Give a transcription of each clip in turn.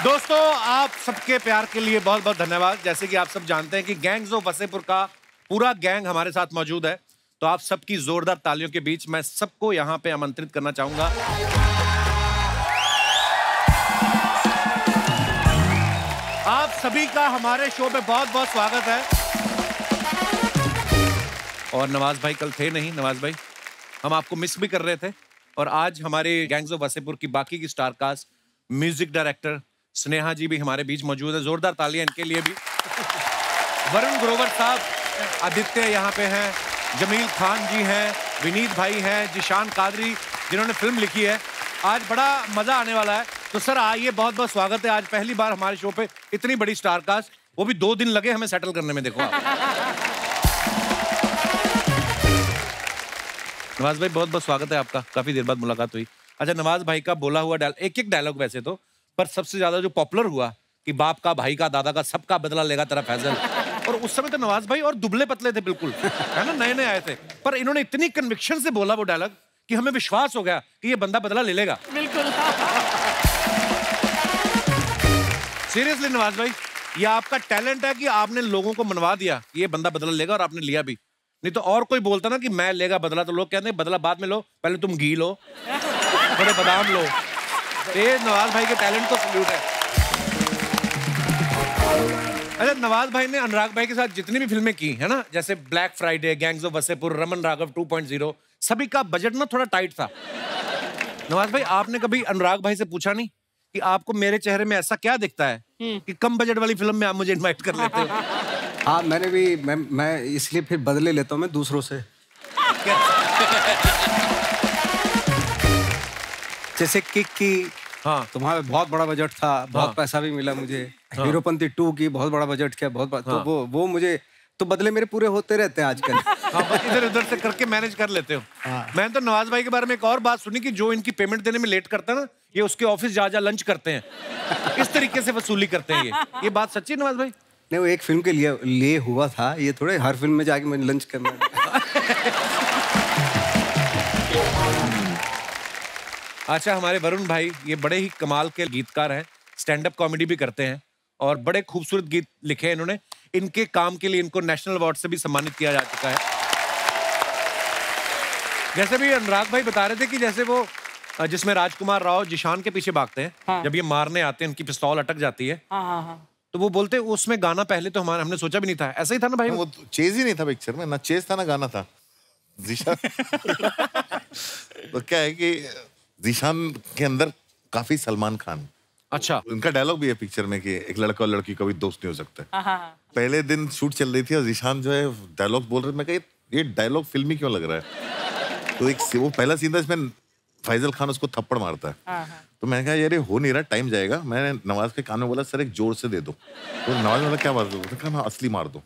दोस्तों, आप सबके प्यार के लिए बहुत बहुत धन्यवाद। जैसे कि आप सब जानते हैं कि गैंग्स ऑफ वसेपुर का पूरा गैंग हमारे साथ मौजूद है, तो आप सबकी जोरदार तालियों के बीच मैं सबको यहाँ पे आमंत्रित करना चाहूंगा। आप सभी का हमारे शो में बहुत बहुत स्वागत है। और नवाज भाई कल थे नहीं। नवाज भाई, हम आपको मिस भी कर रहे थे। और आज हमारे गैंग्स ऑफ वसेपुर की बाकी की star cast, music director Sneha ji भी हमारे बीच मौजूद है। जोरदार तालियां इनके लिए भी। वरुण ग्रोवर साहब, आदित्य यहाँ पे हैं, जमील खान जी हैं, विनीत भाई हैं, जिशान कादरी जिन्होंने फिल्म लिखी है। आज बड़ा मजा आने वाला है। तो सर आइए, बहुत बहुत स्वागत है। आज पहली बार हमारे शो पे इतनी बड़ी स्टार कास्ट, वो भी 2 दिन लगे हमें सेटल करने में। देखो आप। नवाज भाई बहुत बहुत स्वागत है आपका, काफी देर बाद मुलाकात हुई। अच्छा, नवाज भाई का बोला हुआ एक डायलॉग वैसे तो, पर सबसे ज्यादा जो पॉपुलर हुआ कि बाप का, भाई का, दादा का, सबका बदला लेगा तेरा फैजल। और उस समय तो नवाज भाई और दुबले पतले थे बिल्कुल, है ना, नए नए आए थे, पर इन्होंने इतनी कन्विक्शन से बोला वो डायलॉग कि हमें विश्वास हो गया कि ये बंदा बदला ले लेगा। बिल्कुल। सीरियसली नवाज भाई, ये आपका टैलेंट है कि आपने लोगों को मनवा दिया कि ये बंदा बदला लेगा, और आपने लिया भी। नहीं तो और कोई बोलता ना कि मैं लेगा बदला, तो लोग कहते हैं बदला बाद में लो, पहले तुम घी लो, थोड़े बादाम लो। ये नवाज भाई के टैलेंट को सल्यूट है। अच्छा, नवाज भाई ने अनुराग भाई के साथ जितनी भी फिल्में की है ना, जैसे black Friday, gangs of Wasseypur, Raman Raghav 2.0, सभी का बजट ना थोड़ा टाइट था। नवाज भाई, आपने कभी अनुराग भाई से पूछा नहीं कि आपको मेरे चेहरे में ऐसा क्या दिखता है कि कम बजट वाली फिल्म में आप मुझे इनवाइट कर लेते हो? हाँ, मैंने भी, मैं इसलिए फिर बदले लेता हूँ मैं दूसरों से। जैसे किक की, हाँ, तुम्हारा बहुत बड़ा बजट था, बहुत पैसा भी मिला मुझे। हीरोपंती 2 की बहुत बड़ा बजट किया, बहुत तो वो मुझे तो बदले मेरे पूरे होते रहते हैं आजकल। हाँ, इधर उधर से करके मैनेज कर लेते हो। हाँ। मैंने तो नवाज भाई के बारे में एक और बात सुनी कि जो इनकी पेमेंट देने में लेट करता है ना, ये उसके ऑफिस जा लंच करते हैं, इस तरीके से वसूली करते हैं। ये बात सच्ची है नवाज भाई? नहीं, वो एक फिल्म के लिए हुआ था, ये थोड़े हर फिल्म में जाके मैंने लंच करना। अच्छा, हमारे वरुण भाई ये बड़े ही कमाल के गीतकार हैं, स्टैंड अप कॉमेडी भी करते हैं और बड़े खूबसूरत गीत लिखे हैं इन्होंने। इनके काम के लिए इनको नेशनल अवार्ड से भी सम्मानित किया जा चुका है। जैसे भी अनुराग भाई बता रहे थे कि जैसे वो जिसमें राजकुमार राव जिशान के पीछे भागते हैं, हाँ। जब ये मारने आते हैं, उनकी पिस्तौल अटक जाती है, हाँ। तो वो बोलते उसमें गाना पहले तो हमने सोचा भी नहीं था। ऐसा ही था ना भाई? वो चेज ही नहीं था पिक्चर में, ना चेज था ना गाना था। जिशान तो क्या है कि जिशान के अंदर काफी सलमान खान। अच्छा। उनका डायलॉग भी है पिक्चर में कि एक लड़का और लड़की कभी दोस्त नहीं हो सकते। पहले दिन शूट चल रही थी और जिशान जो है डायलॉग बोल रहे थे। मैं कहा ये डायलॉग फिल्मी क्यों लग रहा है? तो एक वो पहला सीन था इसमें फैजल खान उसको थप्पड़ मारता है। तो मैंने कहा यार ये हो नहीं रहा, टाइम जाएगा। मैंने नवाज के कान में बोला सर एक जोर से दे दो। तो नवाज ने बोला क्या बात? कहा मैं असली मार दो।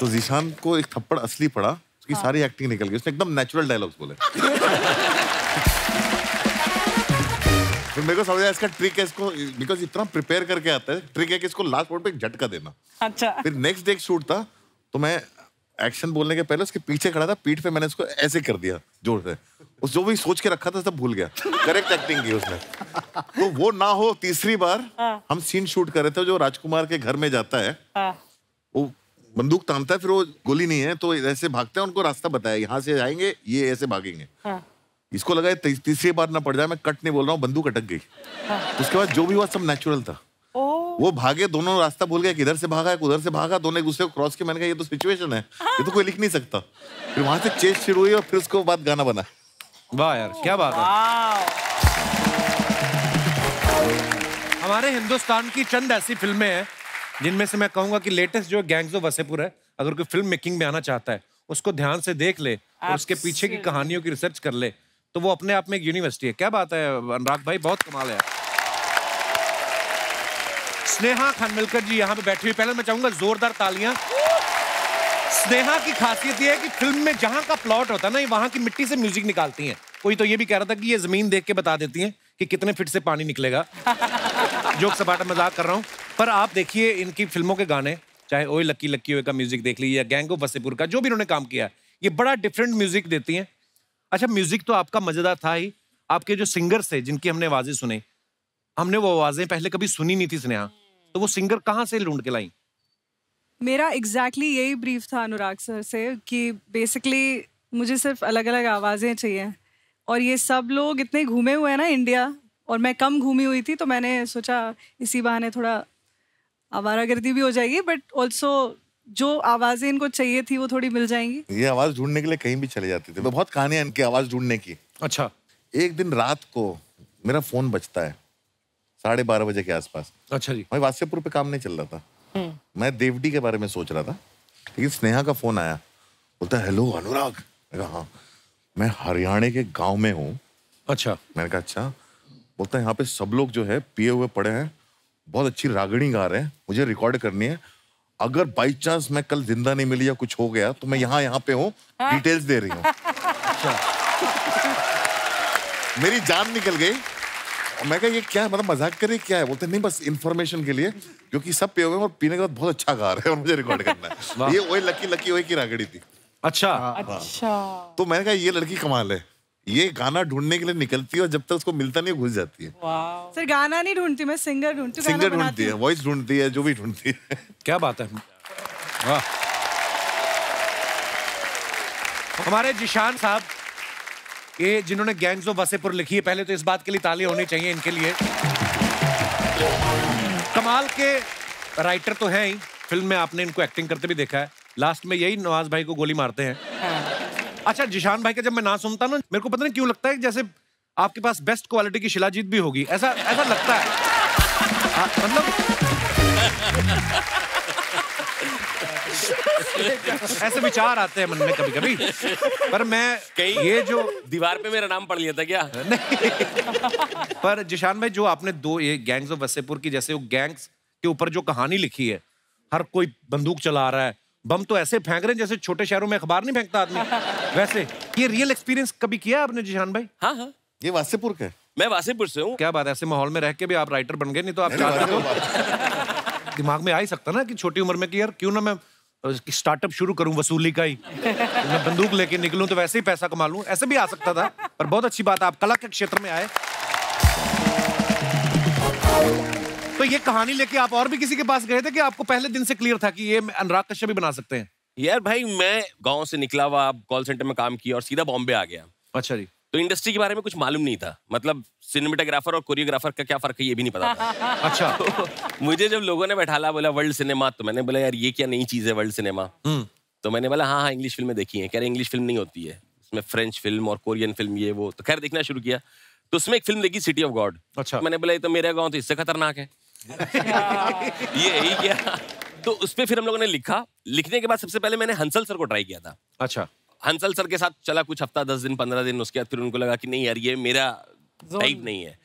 तो जिशान को एक थप्पड़ असली पड़ा, उसकी सारी एक्टिंग निकल गई, उसने एकदम नेचुरल डायलॉग्स बोले। तो मेरे को समझ आया इसका ट्रिक है, इसको बिकॉज इतना प्रिपेयर करके आता है, ट्रिक है कि इसको लास्ट मोड पे एक झटका देना। अच्छा। फिर नेक्स्ट डे एक शूट था, तो मैं एक्शन बोलने के पहले उसके पीछे खड़ा था, पीठ पे मैंने उसको ऐसे कर दिया जोर से। उस जो भी सोच के रखा था सब भूल गया। करेक्ट एक्टिंग की उसने। तो वो ना हो, तीसरी बार हम सीन शूट कर रहे थे, जो राजकुमार के घर में जाता है, वो बंदूक तानता है, फिर वो गोली नहीं है तो ऐसे भागते हैं, उनको रास्ता बताया यहाँ से जाएंगे, ये ऐसे भागेंगे। इसको लगा तीसरी बार ना पड़ जाए, मैं कट नहीं बोल रहा हूँ, बंदूक अटक गई। उसके बाद जो भी हुआ सब नेचुरल था। वो भागे, दोनों रास्ता भूल गए, किधर से भागा उधर से भागा, दोनों एक दूसरे को क्रॉस किया। मैंने कहा ये तो सिचुएशन है, ये तो कोई लिख नहीं सकता। फिर वहां से चेस शुरू हुई और फिर उसके बाद गाना बना। वाह यार, क्या बात है। हमारे हिंदुस्तान की चंद ऐसी फिल्में हैं जिनमें से मैं कहूंगा कि लेटेस्ट जो गैंग्स ऑफ वसेपुर है, अगर कोई फिल्म मेकिंग में आना चाहता है, उसको ध्यान से देख ले और उसके पीछे की कहानियों की रिसर्च कर ले, तो वो अपने आप में एक यूनिवर्सिटी है। क्या बात है अनुराग भाई, बहुत कमाल है। स्नेहा खानविलकर जी यहाँ पे बैठी हुई, पहले मैं चाहूंगा जोरदार तालियां। स्नेहा की खासियत ये है कि फिल्म में जहां का प्लॉट होता है ना, वहां की मिट्टी से म्यूजिक निकालती हैं। कोई तो ये भी कह रहा था कि ये जमीन देख के बता देती हैं कि कितने फीट से पानी निकलेगा। जोक सपाटा मजाक कर रहा हूँ, पर आप देखिए इनकी फिल्मों के गाने, चाहे ओए लक्की लक्की ओए का म्यूजिक देख लीजिए, गैंग ऑफ वसेपुर का जो भी इन्होंने काम किया, ये बड़ा डिफरेंट म्यूजिक देती हैं। अच्छा, म्यूजिक तो आपका मजेदार था ही, आपके जो सिंगर्स थे जिनकी हमने आवाजें सुनी, हमने वो आवाजें पहले कभी सुनी नहीं थी स्नेहा, तो वो सिंगर कहाँ से ढूंढ के लाई? मेरा एग्जैक्टली यही ब्रीफ था अनुराग सर से कि बेसिकली मुझे सिर्फ अलग अलग आवाज़ें चाहिए, और ये सब लोग इतने घूमे हुए हैं ना इंडिया, और मैं कम घूमी हुई थी, तो मैंने सोचा इसी बहाने थोड़ा आवारागर्दी भी हो जाएगी, बट ऑल्सो जो आवाज़ें इनको चाहिए थी वो थोड़ी मिल जाएंगी। ये आवाज़ ढूंढने के लिए कहीं भी चले जाते थे, बहुत कहानियां इनकी आवाज़ ढूंढने की। अच्छा। एक दिन रात को मेरा फोन बजता है 12:30 बजे के आसपास। अच्छा जी। मैं वासेपुर पे काम नहीं चल रहा था, मैं देवडी के बारे में सोच रहा था, लेकिन स्नेहा का फोन आया, बोलता है हेलो अनुराग। मैं कहा हाँ, मैं हरियाणा के गांव में हूँ। अच्छा। मैंने कहा अच्छा। बोलता है यहाँ पे सब लोग जो है पिए हुए पड़े हैं, बहुत अच्छी रागणी गा रहे हैं, मुझे रिकॉर्ड करनी है, अगर बाई चांस मैं कल जिंदा नहीं मिली या कुछ हो गया तो मैं यहाँ पे हूँ, डिटेल्स दे रही हूँ। मेरी जान निकल गई। मैं कहा ये क्या है, मतलब मजाक कर रही क्या है? बोलते नहीं बस इन्फॉर्मेशन के लिए, क्योंकि सब पिए हुए हैं और पीने के बाद बहुत अच्छा गा रहे हैं और मुझे रिकॉर्ड करना है। ये वही लकी वही की रागड़ी थी। अच्छा। अच्छा। तो मैंने कहा ये लड़की कमाल है, ये गाना ढूंढने के लिए निकलती है और जब तक उसको मिलता नहीं घुस जाती है। सर गाना नहीं ढूंढती मैं, सिंगर ढूंढती हूँ। सिंगर ढूंढती है, वॉइस ढूंढती है, जो भी ढूंढती है। क्या बात है। वाह। हमारे जिशान साहब, ये जिन्होंने गैंग्स ऑफ वासेपुर लिखी है, पहले तो इस बात के लिए ताली होनी चाहिए इनके लिए। कमाल के राइटर तो हैं ही, फिल्म में आपने इनको एक्टिंग करते भी देखा है, लास्ट में यही नवाज भाई को गोली मारते हैं। अच्छा, जिशान भाई का जब मैं नाम सुनता ना, मेरे को पता नहीं क्यों लगता है जैसे आपके पास बेस्ट क्वालिटी की शिलाजीत भी होगी, ऐसा लगता है। मतलब ऐसे विचार आते हैं मन में कभी कभी, पर मैं कहीं ये जो दीवार पे मेरा नाम पढ़ लिया था क्या? नहीं। पर जिशान भाई, जो आपने दो ये गैंग्स ऑफ वासेपुर की, जैसे वो गैंग्स के ऊपर जो कहानी लिखी है, हर कोई बंदूक चला रहा है, बम तो ऐसे फेंक रहे हैं जैसे छोटे शहरों में अखबार नहीं फेंकता आदमी, वैसे ये रियल एक्सपीरियंस कभी किया आपने जिशान भाई? हाँ हाँ, ये वासेपुर का है। मैं वासेपुर से हूँ। क्या बात है, ऐसे माहौल में रह के भी आप राइटर बन गए, नहीं तो आप चाहते तो दिमाग में आ ही सकता ना कि छोटी उम्र में कि यार क्यों ना मैं स्टार्टअप शुरू करूं वसूली का ही, मैं बंदूक लेके निकलूं तो वैसे ही पैसा कमा लूं, ऐसे भी आ सकता था। पर बहुत अच्छी बात है आप कला के क्षेत्र में आए। तो ये कहानी लेके आप और भी किसी के पास गए थे कि आपको पहले दिन से क्लियर था कि ये अनुराग कश्यप भी बना सकते हैं? यार भाई, मैं गांव से निकला हुआ, कॉल सेंटर में काम किया और सीधा बॉम्बे आ गया। अच्छा जी। तो इंडस्ट्री के बारे में कुछ मालूम नहीं था, मतलब सिनेमेटोग्राफर और कोरियोग्राफर का क्या फर्क है ये भी नहीं पता था। अच्छा। तो मुझे जब लोगों ने बैठाला, बोला वर्ल्ड सिनेमा, तो मैंने बोला यार ये क्या नई चीज है वर्ल्ड सिनेमा। तो मैंने बोला हाँ इंग्लिश फिल्में देखी हैं। कह रहे इंग्लिश फिल्म नहीं होती है, उसमें फ्रेंच फिल्म और कोरियन फिल्म ये वो। तो खैर देखना शुरू किया, तो उसमें एक फिल्म देखी सिटी ऑफ गॉड। अच्छा। मैंने बोला ये तो मेरा गाँव तो इससे खतरनाक है। ये ही क्या। तो उस पर फिर हम लोगों ने लिखा। लिखने के बाद सबसे पहले मैंने हंसल सर को ट्राई किया था। अच्छा। हंसल सर के साथ चला कुछ हफ्ता, 10 दिन, 15 दिन। उसके बाद फिर उनको लगा कि नहीं यार ये मेरा टाइप नहीं है।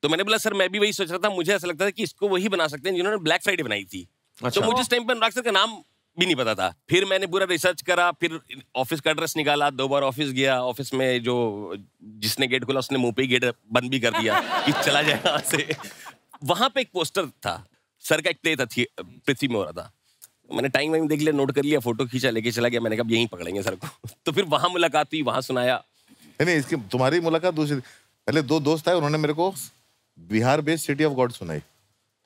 तो मैंने बोला सर मैं भी वही सोच रहा था, मुझे ऐसा लगता था कि इसको वही बना सकते हैं जिन्होंने ब्लैक फ्राइडे बनाई थी। अच्छा। तो मुझे इस टाइम पर अनुराग सर का नाम भी नहीं पता था। फिर मैंने पूरा रिसर्च करा, फिर ऑफिस का एड्रेस निकाला, 2 बार ऑफिस गया। ऑफिस में जो जिसने गेट खोला उसने मुंह पे ही गेट बंद भी कर दिया कि चला जाए यहाँ से। वहां पे एक पोस्टर था, सर का एक प्ले था, पृथ्वी में हो रहा था। मैंने टाइम वाइम देख लिया, नोट कर लिया, फोटो खींचा, लेके चला गया। मैंने कहा यहीं पकड़ेंगे सर को। तो फिर वहां मुलाकात हुई, वहां सुनाया। नहीं इसकी तुम्हारी मुलाकात दूसरी, पहले 2 दोस्त आए, उन्होंने मेरे को Bihar based city of God सुनाई।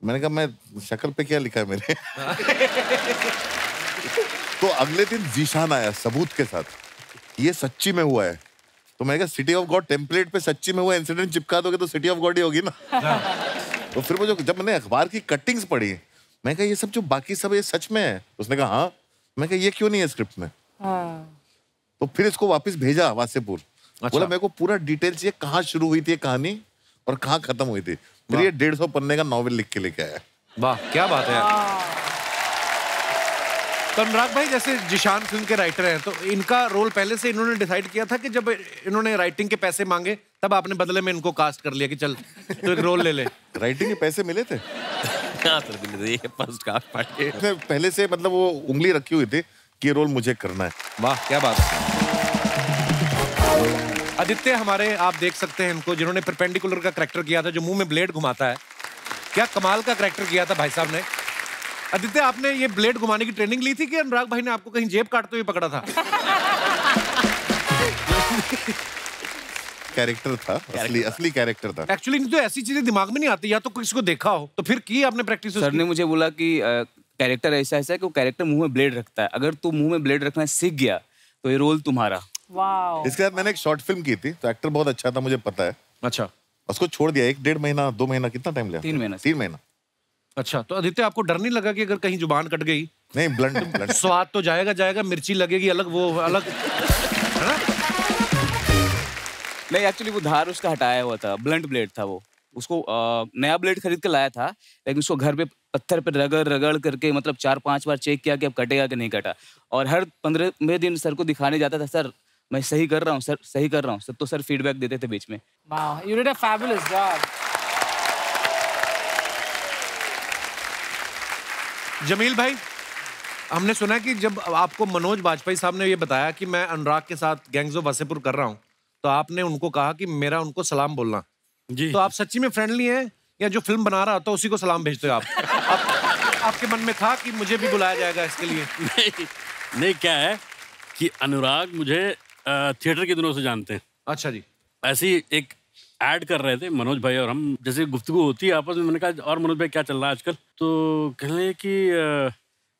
मैंने कहा मैं शक्ल पे क्या लिखा है मेरे। तो अगले दिन जीशान आया सबूत के साथ, ये सच्ची में हुआ है। तो मैंने कहा सिटी ऑफ गॉड टेम्पलेट पे सच्ची में हुआ इंसिडेंट चिपका दोगे तो सिटी ऑफ गॉड ही होगी ना। तो फिर वो जब मैंने अखबार की कटिंग्स पढ़ी, मैं कहा ये सब जो बाकी सब ये सच में है। उसने कहा हाँ। मैं कहा ये क्यों नहीं है स्क्रिप्ट में? तो फिर इसको वापस भेजा वासेपुर। अच्छा। बोला मेरे को पूरा डिटेल चाहिए, कहाँ शुरू हुई थी कहानी और कहाँ खत्म हुई थी। फिर ये 150 पन्ने का नॉवेल लिख के लेके आया। वाह क्या बात है। तो अनुराग भाई, जैसे जिशान फिल्म के राइटर हैं, तो इनका रोल पहले से इन्होंने डिसाइड किया था कि जब इन्होंने राइटिंग के पैसे मांगे तब आपने बदले में इनको कास्ट कर लिया कि चल तो एक रोल ले ले? राइटिंग के पैसे मिले थे। हाँ सर, ये फर्स्ट कास्ट पार्ट के पहले से मतलब वो उंगली रखी हुई थी कि ये रोल मुझे करना है। वाह क्या बात है। आदित्य हमारे, आप देख सकते हैं इनको, जिन्होंने परपेंडिकुलर का कैरेक्टर किया था, जो मुंह में ब्लेड घुमाता है। क्या कमाल का कैरेक्टर किया था भाई साहब ने। आदित्य, आपने ये ब्लेड घुमाने की ट्रेनिंग ली थी कि अनुराग भाई ने आपको कहीं जेब काटते हुए पकड़ा था? कैरेक्टर था, असली कैरेक्टर था। एक्चुअली तो ऐसी चीजें दिमाग में नहीं आती, या तो किसी को देखा हो तो फिर की आपने प्रैक्टिस। सर ने मुझे बोला कि कैरेक्टर ऐसा है कि वो कैरेक्टर मुंह में ब्लेड रखता है, अगर तू मुंह में ब्लेड रखना सीख गया तो ये रोल तुम्हारा। वाओ। इसके बाद मैंने एक शॉर्ट फिल्म की थी, तो एक्टर बहुत अच्छा था, मुझे पता है। अच्छा। उसको छोड़ दिया, 1-1.5 महीना 2 महीना, कितना टाइम लिया? 3 महीना। 3 महीना। अच्छा, तो आदित्य आपको डर नहीं लगा कि अगर कहीं जुबान कट गई? नहीं, ब्लंट स्वाद तो जाएगा, मिर्ची लगेगी अलग, वो अलग, है ना? नहीं, एक्चुअली वो धार उसका हटाया हुआ था, ब्लंट ब्लेड था वो। उसको नया ब्लेड खरीद के लाया था, लेकिन उसको घर पे पत्थर पे रगड़ करके मतलब 4-5 बार चेक किया कि अब कटेगा कि नहीं कटा। और हर 15वें दिन सर को दिखाने जाता था, सर मैं सही कर रहा हूँ सर, सही कर रहा हूँ सर, तो सर फीडबैक देते थे बीच में। Wow, you did a fabulous job. Jameel भाई, हमने सुना है कि जब आपको मनोज बाजपेयी साहब ने ये बताया कि मैं अनुराग के साथ गैंग्स ऑफ वासेपुर कर रहा हूँ, तो आपने उनको कहा कि मेरा उनको सलाम बोलना जी। तो आप सच्ची में फ्रेंडली हैं या जो फिल्म बना रहा होता है उसी को सलाम भेजते हो आप? आपके मन में था कि मुझे भी बुलाया जाएगा इसके लिए? नहीं, क्या है कि अनुराग मुझे थिएटर के दिनों से जानते हैं। अच्छा जी। ऐसे ही एक ऐड कर रहे थे मनोज भाई और हम, जैसे गुफ्तगू होती है आपस में, मैंने कहा और मनोज भाई क्या चल रहा है आजकल, तो कहने लगे कि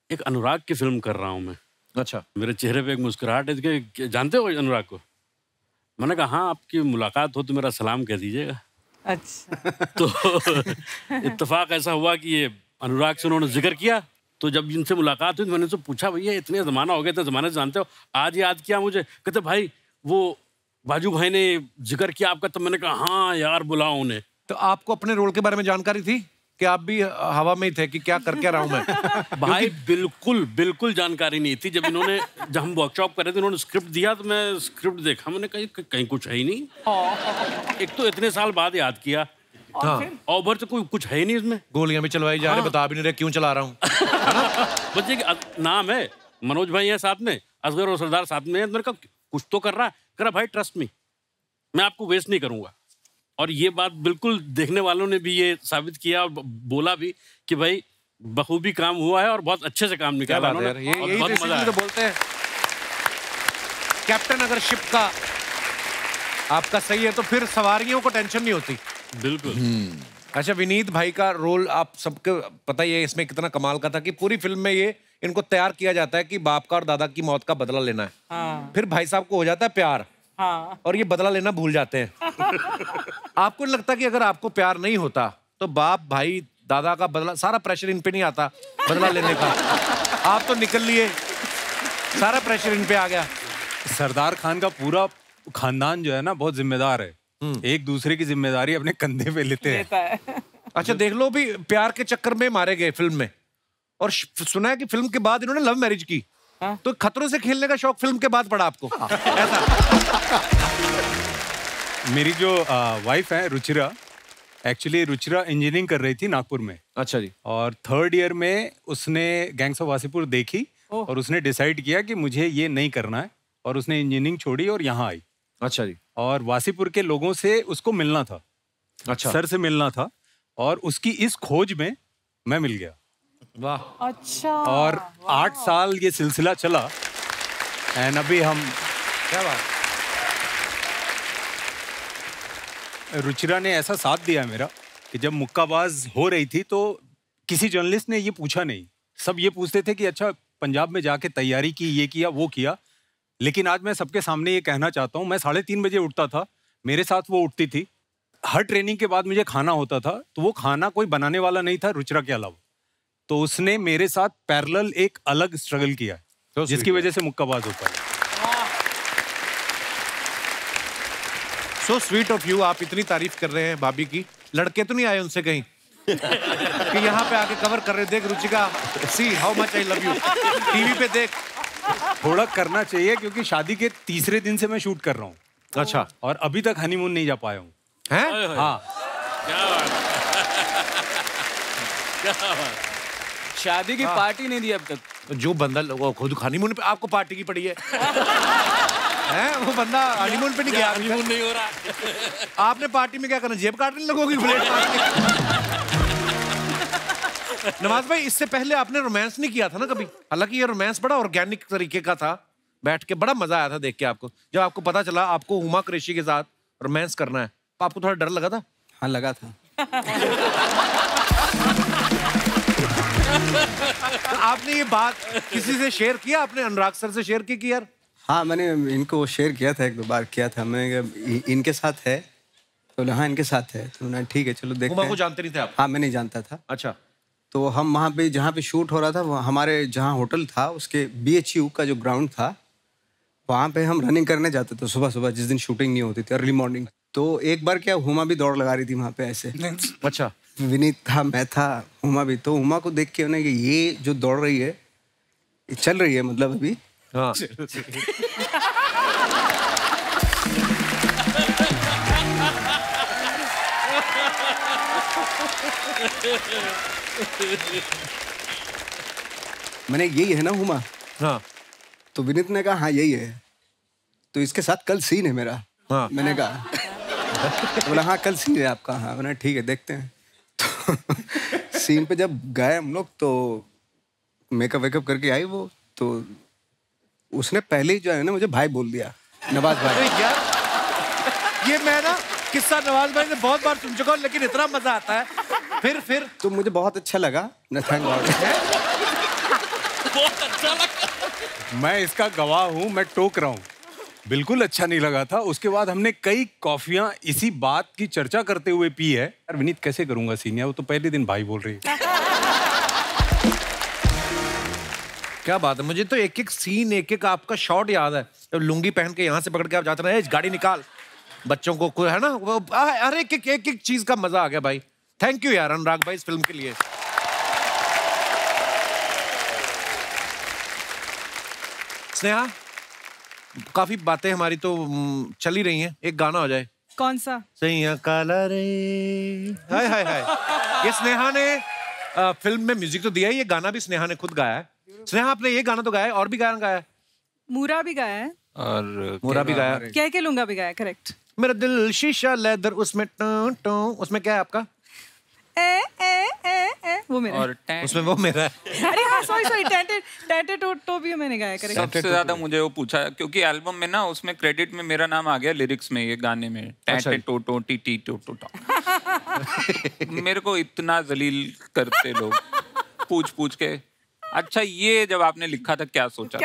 एक अनुराग की फिल्म कर रहा हूँ मैं। अच्छा। मेरे चेहरे पे एक मुस्कुराहट है कि जानते हो अनुराग को? मैंने कहा हाँ, आपकी मुलाकात हो तो मेरा सलाम कह दीजिएगा। अच्छा। तो इत्तेफाक ऐसा हुआ कि ये अनुराग से उन्होंने जिक्र किया, तो जब इनसे मुलाकात हुई तो मैंने उनसे पूछा, भैया इतने ज़माना हो गया, इतने ज़माने से जानते हो, आज याद किया मुझे? कहते भाई वो बाजू भाई ने जिक्र किया आपका, तो मैंने कहा हाँ यार बुलाओ उन्हें। तो आपको अपने रोल के बारे में जानकारी थी कि आप भी हवा में ही थे कि क्या कर क्या रहा हूं मैं? भाई बिल्कुल जानकारी नहीं थी। जब हम वर्कशॉप कर रहे थे, उन्होंने स्क्रिप्ट दिया तो मैं स्क्रिप्ट देखा, मैंने कहा कहीं कुछ है ही नहीं। एक तो इतने साल बाद याद किया, और भर तो कोई कुछ है ही नहीं इसमें। गोलियां भी चलवाई जा रही, बता भी नहीं रहे क्यों चला रहा हूँ। बच्चे नाम है, मनोज भाई है साथ में, असगर और सरदार साथ में है, मैंने कहा कुछ तो कर रहा है। कह रहा भाई ट्रस्ट मी, मैं आपको वेस्ट नहीं करूंगा। और ये बात बिल्कुल देखने वालों ने भी ये साबित किया, बोला भी कि भाई बखूबी काम हुआ है और बहुत अच्छे से काम निकाला उन्होंने। यही तो बोलते हैं, कैप्टन अगर शिप का आपका सही है तो फिर सवारियों को टेंशन नहीं होती। बिल्कुल। अच्छा, विनीत भाई का रोल आप सबको पता ही है इसमें कितना कमाल का था कि पूरी फिल्म में ये इनको तैयार किया जाता है कि बाप का और दादा की मौत का बदला लेना है। हाँ। फिर भाई साहब को हो जाता है प्यार। हाँ। और ये बदला लेना भूल जाते हैं। आपको नहीं लगता कि अगर आपको प्यार नहीं होता तो बाप भाई दादा का बदला, सारा प्रेशर इन पे नहीं आता बदला लेने का? आप तो निकल लिए, सारा प्रेशर इन पे आ गया। सरदार खान का पूरा खानदान जो है ना बहुत जिम्मेदार है, एक दूसरे की जिम्मेदारी अपने कंधे पे लेते हैं। अच्छा, देख लो भी प्यार के चक्कर में मारे गए फिल्म में, और सुना है कि फिल्म के बाद इन्होंने लव मैरिज की। तो खतरों से खेलने का शौक फिल्म के बाद पड़ा आपको? ऐसा? मेरी जो वाइफ है रुचिरा, एक्चुअली रुचिरा इंजीनियरिंग कर रही थी नागपुर में। अच्छा जी। और 3rd ईयर में उसने गैंग्स ऑफ वासेपुर देखी और उसने डिसाइड किया कि मुझे ये नहीं करना है, और उसने इंजीनियरिंग छोड़ी और यहाँ आई। अच्छा जी। और वासेपुर के लोगों से उसको मिलना था। अच्छा। सर से मिलना था, और उसकी इस खोज में मैं मिल गया। वाह। अच्छा। और 8 साल ये सिलसिला चला, एंड अभी हम, क्या बात। रुचिरा ने ऐसा साथ दिया मेरा कि जब मुक्काबाज हो रही थी तो किसी जर्नलिस्ट ने ये पूछा नहीं। सब ये पूछते थे कि अच्छा पंजाब में जाके तैयारी की, ये किया वो किया। लेकिन आज मैं सबके सामने ये कहना चाहता हूँ, मैं 3:30 बजे उठता था, मेरे साथ वो उठती थी। हर ट्रेनिंग के बाद मुझे खाना होता था, तो वो खाना कोई बनाने वाला नहीं था रुचिरा के अलावा। तो उसने मेरे साथ पैरेलल एक अलग स्ट्रगल किया है, जिसकी वजह से मुक्काबाज हो पाया। So sweet of you. आप इतनी तारीफ कर रहे हैं भाभी की, लड़के तो नहीं आए उनसे कहीं कि यहाँ पे आके कवर कर रहे, देख Ruchika, see how much I love you, TV पे देख। थोड़ा करना चाहिए, क्योंकि शादी के 3रे दिन से मैं शूट कर रहा हूँ। अच्छा। और अभी तक हनीमून नहीं जा पाया हूँ। हैं? हाँ। क्या बात। शादी की पार्टी नहीं दी अब तक। जो बंदा वो खुद हनीमून पे, आपको पार्टी की पड़ी है हैं? वो बंदा हनीमून पे नहीं गया। हनीमून नहीं हो रहा। आपने पार्टी में क्या करना, जेब काटने लगोगी प्लेट नवाज भाई, इससे पहले आपने रोमांस नहीं किया था ना कभी? हालांकि ये रोमांस बड़ा ऑर्गेनिक तरीके का था, बैठ के बड़ा मजा आया था देख के आपको। जब आपको पता चला आपको हुमा कुरैशी के साथ रोमांस करना है, तो आपको थोड़ा डर लगा था? हाँ लगा था। तो आपने ये बात किसी से शेयर किया? आपने अनुराग सर से शेयर की कि यार? हाँ मैंने इनको शेयर किया था, 1-2 बार किया था। मैंने कहा इनके साथ है, तो हाँ इनके साथ है। तो मैंने ठीक है चलो देखते हैं। को जानते नहीं थे आप? हाँ मैं नहीं जानता था। अच्छा। तो हम वहाँ पे जहाँ पे शूट हो रहा था, वो हमारे जहाँ होटल था उसके BHU का जो ग्राउंड था, वहाँ पे हम रनिंग करने जाते थे सुबह सुबह, जिस दिन शूटिंग नहीं होती थी, अर्ली मॉर्निंग। तो एक बार क्या, हुमा भी दौड़ लगा रही थी वहाँ पे ऐसे। अच्छा। विनीत था, मैं था, हुमा भी। तो हुमा को देख के उन्हें कि ये जो दौड़ रही है, ये चल रही है मतलब अभी। हाँ। मैंने यही है ना हुमा? हाँ। तो विनीत ने कहा हाँ यही है, तो इसके साथ कल सीन है मेरा। हाँ। मैंने कहा, तो बोला हाँ कल सीन है आपका। हाँ मैंने ठीक है देखते हैं। तो सीन पे जब गए हम लोग, तो मेकअप वेकअप करके आई वो, तो उसने पहले ही जो है ना मुझे भाई बोल दिया, नवाज भाई। यार ये मैं ना किस्सा नवाज भाई ने बहुत बार सुन चुका हूँ, लेकिन इतना मजा आता है। फिर तो मुझे बहुत अच्छा लगा ना, थैंक गॉड। बहुत अच्छा लगा। मैं इसका गवाह हूँ, मैं टोक रहा हूँ, बिल्कुल अच्छा नहीं लगा था। उसके बाद हमने कई कॉफियां इसी बात की चर्चा करते हुए पी है। यार विनीत कैसे करूंगा सीनियर, वो तो पहले दिन भाई बोल रही है। क्या बात है, मुझे तो एक एक सीन, एक एक आपका शॉट याद है। तो लुंगी पहन के यहाँ से पकड़ के आप जाते रहे, गाड़ी निकाल, बच्चों को कोई है ना, वो हर एक एक चीज का मजा आ गया भाई। थैंक यू यार अनुराग भाई इस फिल्म के लिए। स्नेहा, काफी बातें हमारी तो चल ही रही हैं, एक गाना हो जाए। कौन सा? सैया काला रे, हाय हाय हाय। ये स्नेहा ने फिल्म में म्यूजिक तो दिया ही, ये गाना भी स्नेहा ने खुद गाया है। स्नेहा आपने ये गाना तो गाया है, और भी गाना गाया है? मूरा भी गाया है और मूरा भी गाया, क्या के लूंगा भी गाया, करेक्ट। मेरा दिल शीशा लेदर, उसमें टों टों, उसमें क्या है आपका? वो मेरा और उसमें वो मेरा है। अरे हाँ सॉरी टैटे टोटो भी मैंने गाया, करेक्ट। सबसे ज्यादा मुझे वो पूछा, क्योंकि एल्बम में ना उसमें क्रेडिट में मेरा नाम आ गया लिरिक्स में, ये गाने में टैटे टोटो टी टोटो। मेरे को इतना जलील करते लोग, पूछ के। अच्छा ये जब आपने लिखा था क्या सोचा?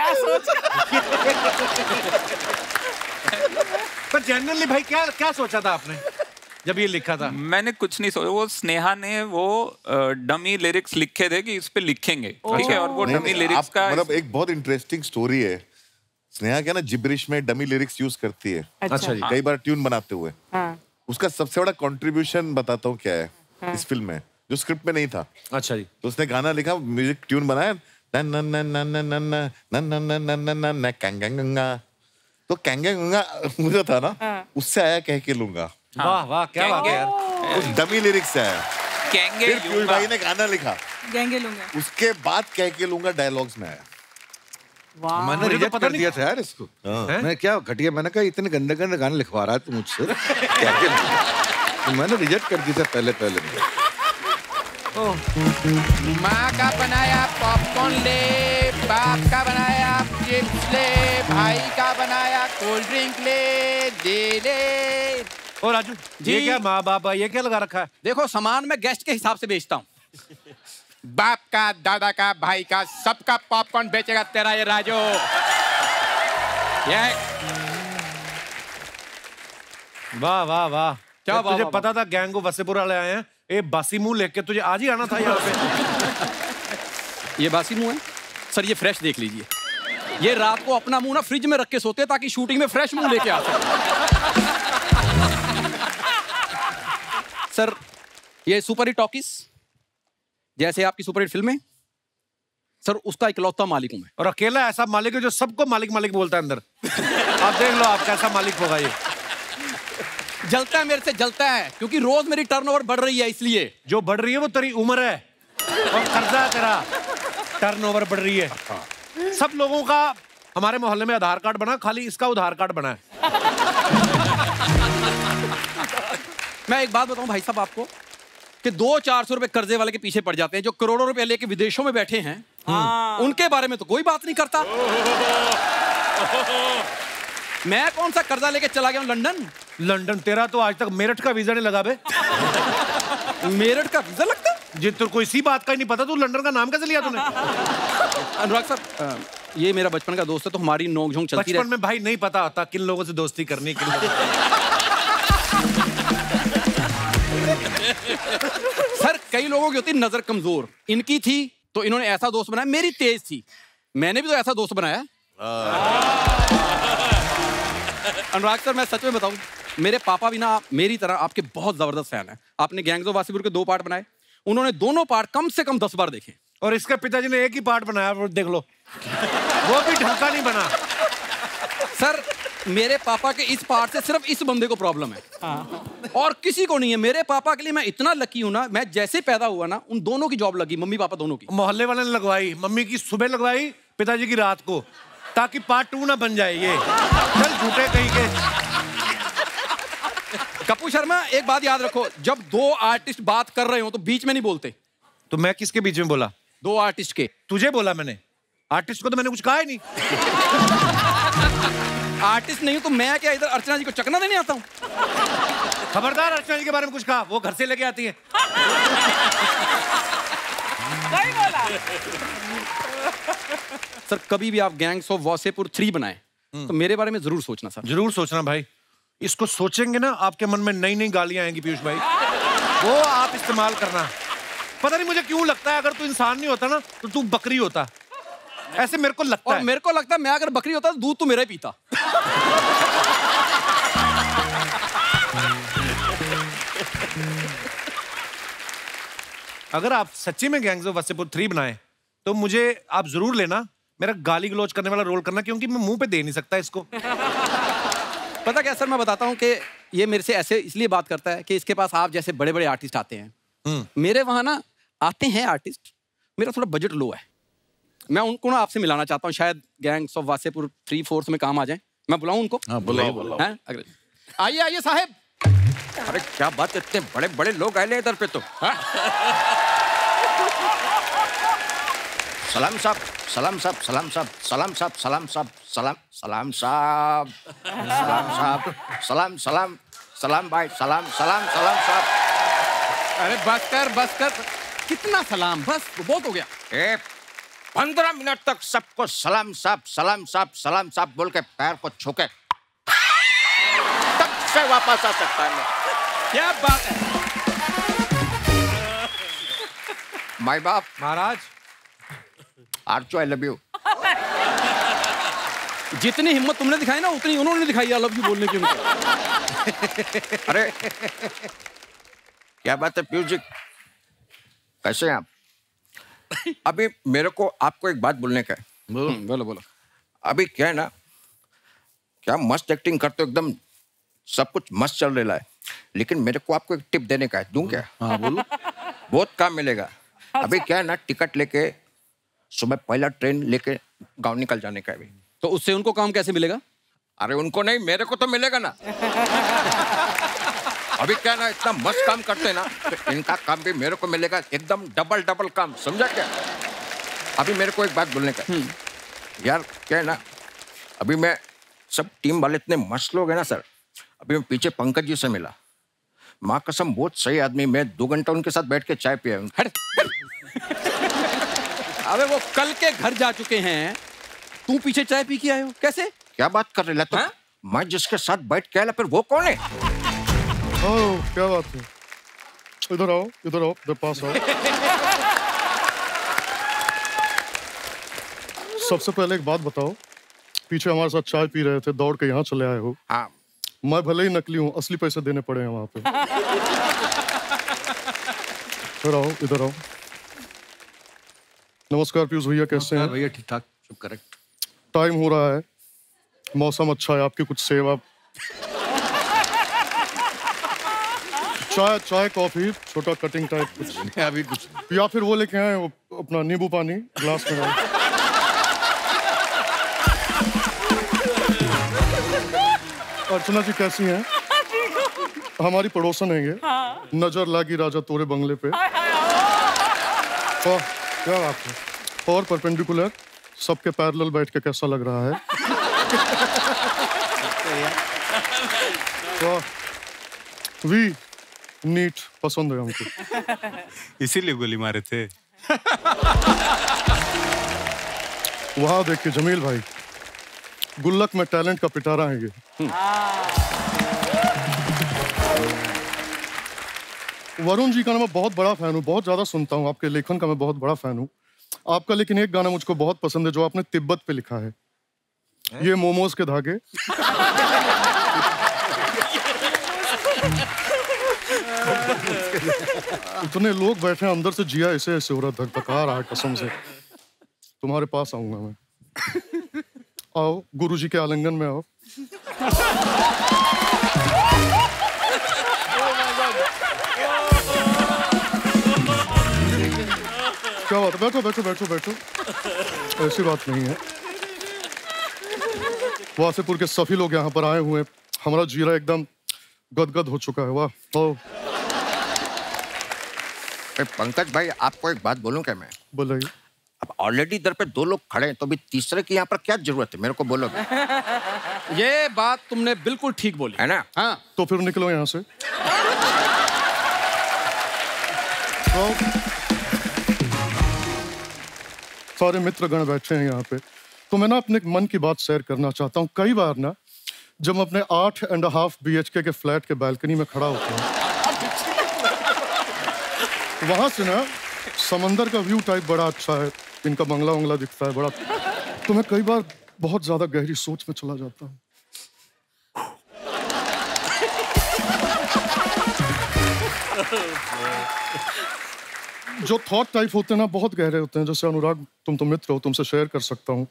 पर जनरली भाई क्या सोचा था आपने जब ये लिखा था? मैंने कुछ नहीं सोचा, वो स्नेहा ने वो डमी लिरिक्स लिखे थे कि इस पे लिखेंगे, ठीक है, और वो डमी लिरिक्स का मतलब एक बहुत इंटरेस्टिंग स्टोरी है। स्नेहा क्या ना जिब्रिश में डमी लिरिक्स यूज करती है। अच्छा जी। कई बार ट्यून बनाते हुए। उसका सबसे बड़ा कंट्रीब्यूशन बताता हूँ क्या है इस फिल्म में, जो स्क्रिप्ट में नहीं था। अच्छा जी। तो उसने गाना लिखा, म्यूजिक ट्यून बनाया, तो कैंगेंगा मुझे था ना, उससे आया कह के लूंगा। वाह वाह, क्या बात है यार। उस डमी लिरिक्स से आया। कहेंगे फिर पीयूष भाई ने गाना लिखा, गैंगे लूंगा, उसके बाद कह के लूंगा डायलॉग्स में आया। मैंने रिजेक्ट कर दिया था यार इसको। मैं क्या घटिया, मैंने कहा इतने गंदे गंदे गाने लिखवा रहा है तू मुझसे, तो मैंने रिजेक्ट कर दिया था पहले माँ का बनाया पॉपकॉर्न ले, बाप का बनाया चिप्स ले, भाई का बनाया कोल्ड ड्रिंक ले, दे ले। ओ राजू, ये क्या माँ बाप, ये क्या लगा रखा है? देखो सामान मैं गेस्ट के हिसाब से बेचता हूँ। बाप का, दादा का, भाई का, सबका पॉपकॉर्न बेचेगा तेरा ये राजू। ये वाह वाह वाह, क्या तुझे पता था गैंगो वसेपुर वाले आए हैं? ए बासी मुंह लेके तुझे आज ही आना था यहाँ पे। ये बासी मुंह है सर, ये फ्रेश देख लीजिए। ये रात को अपना मुंह ना फ्रिज में रख के सोते ताकि शूटिंग में फ्रेश मुंह लेके आ सके। सर ये सुपर हिट टॉकीज जैसे आपकी सुपर हिट फिल्में, सर उसका इकलौता मालिक हूं मैं। और अकेला ऐसा मालिक है जो सबको मालिक मालिक बोलता है अंदर। आप देख लो आप कैसा मालिक होगा ये। जलता है मेरे से, जलता है क्योंकि रोज मेरी टर्नओवर बढ़ रही है, इसलिए। जो बढ़ रही है वो तेरी उम्र है और कर्जा है तेरा, टर्नओवर बढ़ रही है। सब लोगों का हमारे मोहल्ले में आधार कार्ड बना, खाली इसका उधार कार्ड बना है। मैं एक बात बताऊं भाई साहब आपको कि 200-400 रुपए कर्जे वाले के पीछे पड़ जाते हैं, जो करोड़ों रुपए लेके विदेशों में बैठे हैं, उनके बारे में तो कोई बात नहीं करता। मैं कौन सा कर्जा लेके चला गया हूँ लंदन? लंदन तेरा तो आज तक मेरठ का वीजा नहीं लगा बे। मेरठ का वीजा लगता? जी तो कोई सी बात का ही नहीं पता, तू लंदन का नाम कैसे लिया तूने? अनुराग साहब, ये मेरा बचपन का दोस्त है, तो हमारी नोक-झोंक चलती बचपन में भाई नहीं पता होता किन लोगों से दोस्ती करनी, किन लोगों सर कई लोगों की होती नजर कमजोर, इनकी थी तो इन्होंने ऐसा दोस्त बनाया। मेरी तेज थी, मैंने भी तो ऐसा दोस्त बनाया। अनुराग सर मैं सच में बताऊं, मेरे पापा भी ना मेरी तरह आपके बहुत जबरदस्त फैन है। आपने गैंग्स ऑफ वासेपुर के 2 पार्ट बनाए, उन्होंने दोनों पार्ट कम से कम 10 बार देखे। और इसके पिताजी ने एक ही पार्ट बनाया, वो देख लो, वो भी ढंग का नहीं बना। सर मेरे पापा के इस पार्ट से सिर्फ इस बंदे को प्रॉब्लम है, और किसी को नहीं है। मेरे पापा के लिए मैं इतना लकी हूं ना, मैं जैसे पैदा हुआ ना उन दोनों की जॉब लगी, मम्मी पापा दोनों की। मोहल्ले वाले ने लगवाई, मम्मी की सुबह लगवाई, पिताजी की रात को, ताकि पार्ट 2 ना बन जाए। ये चल झूठे कहीं के। कपूर शर्मा एक बात याद रखो, जब 2 आर्टिस्ट बात कर रहे हो तो बीच में नहीं बोलते। तो मैं किसके बीच में बोला? 2 आर्टिस्ट के। तुझे बोला मैंने, आर्टिस्ट को तो मैंने कुछ कहा ही नहीं। आर्टिस्ट नहीं हूं तो मैं क्या इधर अर्चना जी को चकना देने आता हूं? खबरदार अर्चना जी के बारे में कुछ कहा, वो घर से लेके आती है। सही बोला। सर कभी भी आप गैंग्स ऑफ वासेपुर 3 बनाए तो मेरे बारे में जरूर सोचना सर। जरूर सोचना भाई, इसको सोचेंगे ना आपके मन में नई नई गालियां आएंगी पीयूष भाई, वो आप इस्तेमाल करना। पता नहीं मुझे क्यों लगता है अगर तू इंसान नहीं होता ना तो तू बकरी होता, ऐसे मेरे को लगता है। मेरे को लगता है मैं अगर बकरी होता तो दूध तो मेरा ही पीता। अगर आप सच्ची में गैंग्स ऑफ वासेपुर 3 बनाए तो मुझे आप जरूर लेना, मेरा गाली गलौज करने वाला रोल करना, क्योंकि मैं मुंह पे दे नहीं सकता इसको। पता क्या सर, मैं बताता हूँ कि ये मेरे से ऐसे इसलिए बात करता है कि इसके पास आप जैसे बड़े बड़े आर्टिस्ट आते हैं। मेरे वहां ना आते हैं आर्टिस्ट, मेरा थोड़ा बजट लो है। मैं उनको ना आपसे मिलाना चाहता हूँ, शायद गैंग्स ऑफ वासेपुर 3/4 में काम आ जाए। मैं बुलाऊं उनको? हाँ बुलाओ। आइए आइए साहब। अरे क्या बात, इतने बड़े बड़े लोग आए इधर पे तो। सलाम साहब, सलाम साहब, सलाम साहब, सलाम साहब, सलाम साहब, सलाम सलाम साहब, सलाम साहब, सलाम सलाम सलाम भाई, सलाम सलाम सलाम साहब। अरे बस कर, कितना सलाम, बस बहुत हो गया। 15 मिनट तक सबको सलाम साहब, सलाम साहब, सलाम साहब बोल के पैर को छू के तब से वापस आ सकता है मैं। क्या बात है माई बाप महाराज। आर्चो आई लव यू। जितनी हिम्मत तुमने दिखाई ना उतनी उन्होंने दिखाई आई लव यू बोलने की। अरे क्या बात है पीयूष जी, कैसे हैं आप? अभी मेरे को आपको एक बात बोलने का है। बोलो बोलो। अभी क्या है ना, क्या मस्त एक्टिंग करते हो, एकदम सब कुछ मस्त चल रहा है, लेकिन मेरे को आपको एक टिप देने का है, दूं क्या? हाँ बोलो। बहुत काम मिलेगा। अभी क्या है ना, टिकट लेके सुबह पहला ट्रेन लेके गांव निकल जाने का है। अभी तो उससे उनको काम कैसे मिलेगा? अरे उनको नहीं, मेरे को तो मिलेगा ना। अभी क्या ना, इतना मस्त काम करते हैं ना, तो इनका काम भी मेरे को मिलेगा, एकदम डबल डबल काम, समझा क्या? अभी मेरे को एक बात बोलने का यार, क्या है ना, अभी मैं सब टीम वाले इतने मस्त लोग हैं ना सर। अभी मैं पीछे पंकज जी से मिला, माँ कसम बहुत सही आदमी, मैं 2 घंटा उनके साथ बैठ के चाय पिया। अबे वो कल के घर जा चुके हैं, तू पीछे चाय पी के आए हो, कैसे? क्या बात कर रहे? तो मैं जिसके साथ बैठ के आया, फिर वो कौन है? ओह क्या बात है, इधर आओ, इधर पास आओ। सबसे पहले एक बात बताओ, पीछे हमारे साथ चाय पी रहे थे, दौड़ के यहाँ चले आए हो। हाँ। मैं भले ही नकली हूँ, असली पैसे देने पड़े हैं वहां पे। इधर आओ। नमस्कार पीयूष भैया, कैसे हैं? भैया ठीक ठाक, सब करेक्ट। टाइम हो रहा है, मौसम अच्छा है, आपकी कुछ सेवा, चाय कॉफी, छोटा कटिंग टाइप कुछ अभी कुछ, या फिर वो लेके आए वो अपना नींबू पानी ग्लास में डाल। अर्चना जी कैसी हैं? हमारी पड़ोसन है ये। नजर लागी राजा तोरे बंगले पे। क्या बात है। और परपेंडिकुलर सबके पैरेलल बैठ के कैसा लग रहा है? वाह, वी नीट पसंद है हमको। इसीलिए गोली मारे थे। वहां देखिए जमील भाई, गुल्लक में टैलेंट का पिटारा है ये। वरुण जी का मैं बहुत बड़ा फैन हूँ, बहुत ज्यादा सुनता हूँ, आपके लेखन का मैं बहुत बड़ा फैन हूँ आपका। लेकिन एक गाना मुझको बहुत पसंद है जो आपने तिब्बत पे लिखा है, ये मोमोज के धागे। इतने लोग बैठे हैं, अंदर से जिया ऐसे ऐसे हो रहा, धक-धका रहा है कसम से। तुम्हारे पास आऊंगा मैं। आओ गुरुजी के आलिंगन में आओ। क्या बात है, बैठो बैठो बैठो बैठो, ऐसी बात नहीं है। वासेपुर के सभी लोग यहाँ पर आए हुए, हमारा जीरा एकदम गदगद हो चुका है। वाह। पंकज भाई, आपको एक बात बोलूं क्या मैं? बोलिए। अब ऑलरेडी इधर पे 2 लोग खड़े हैं, तो भी तीसरे की यहाँ पर क्या जरूरत है? मेरे को बोलोगे? ये बात तुमने बिल्कुल ठीक बोली है ना? हाँ। तो फिर निकलो यहाँ से। सारे मित्रगण बैठे हैं यहाँ पे, तो मैं ना अपने मन की बात शेयर करना चाहता हूँ। कई बार ना जब मैं अपने 8.5 BHK के फ्लैट के बालकनी में खड़ा होता हूँ, वहां से ना समंदर का व्यू टाइप बड़ा अच्छा है, इनका बंगला वंगला दिखता है बड़ा, तो मैं कई बार बहुत ज्यादा गहरी सोच में चला जाता हूँ। जो थॉट टाइप होते हैं ना, बहुत गहरे होते हैं। जैसे अनुराग, तुम तो मित्र हो, तुमसे शेयर कर सकता हूँ।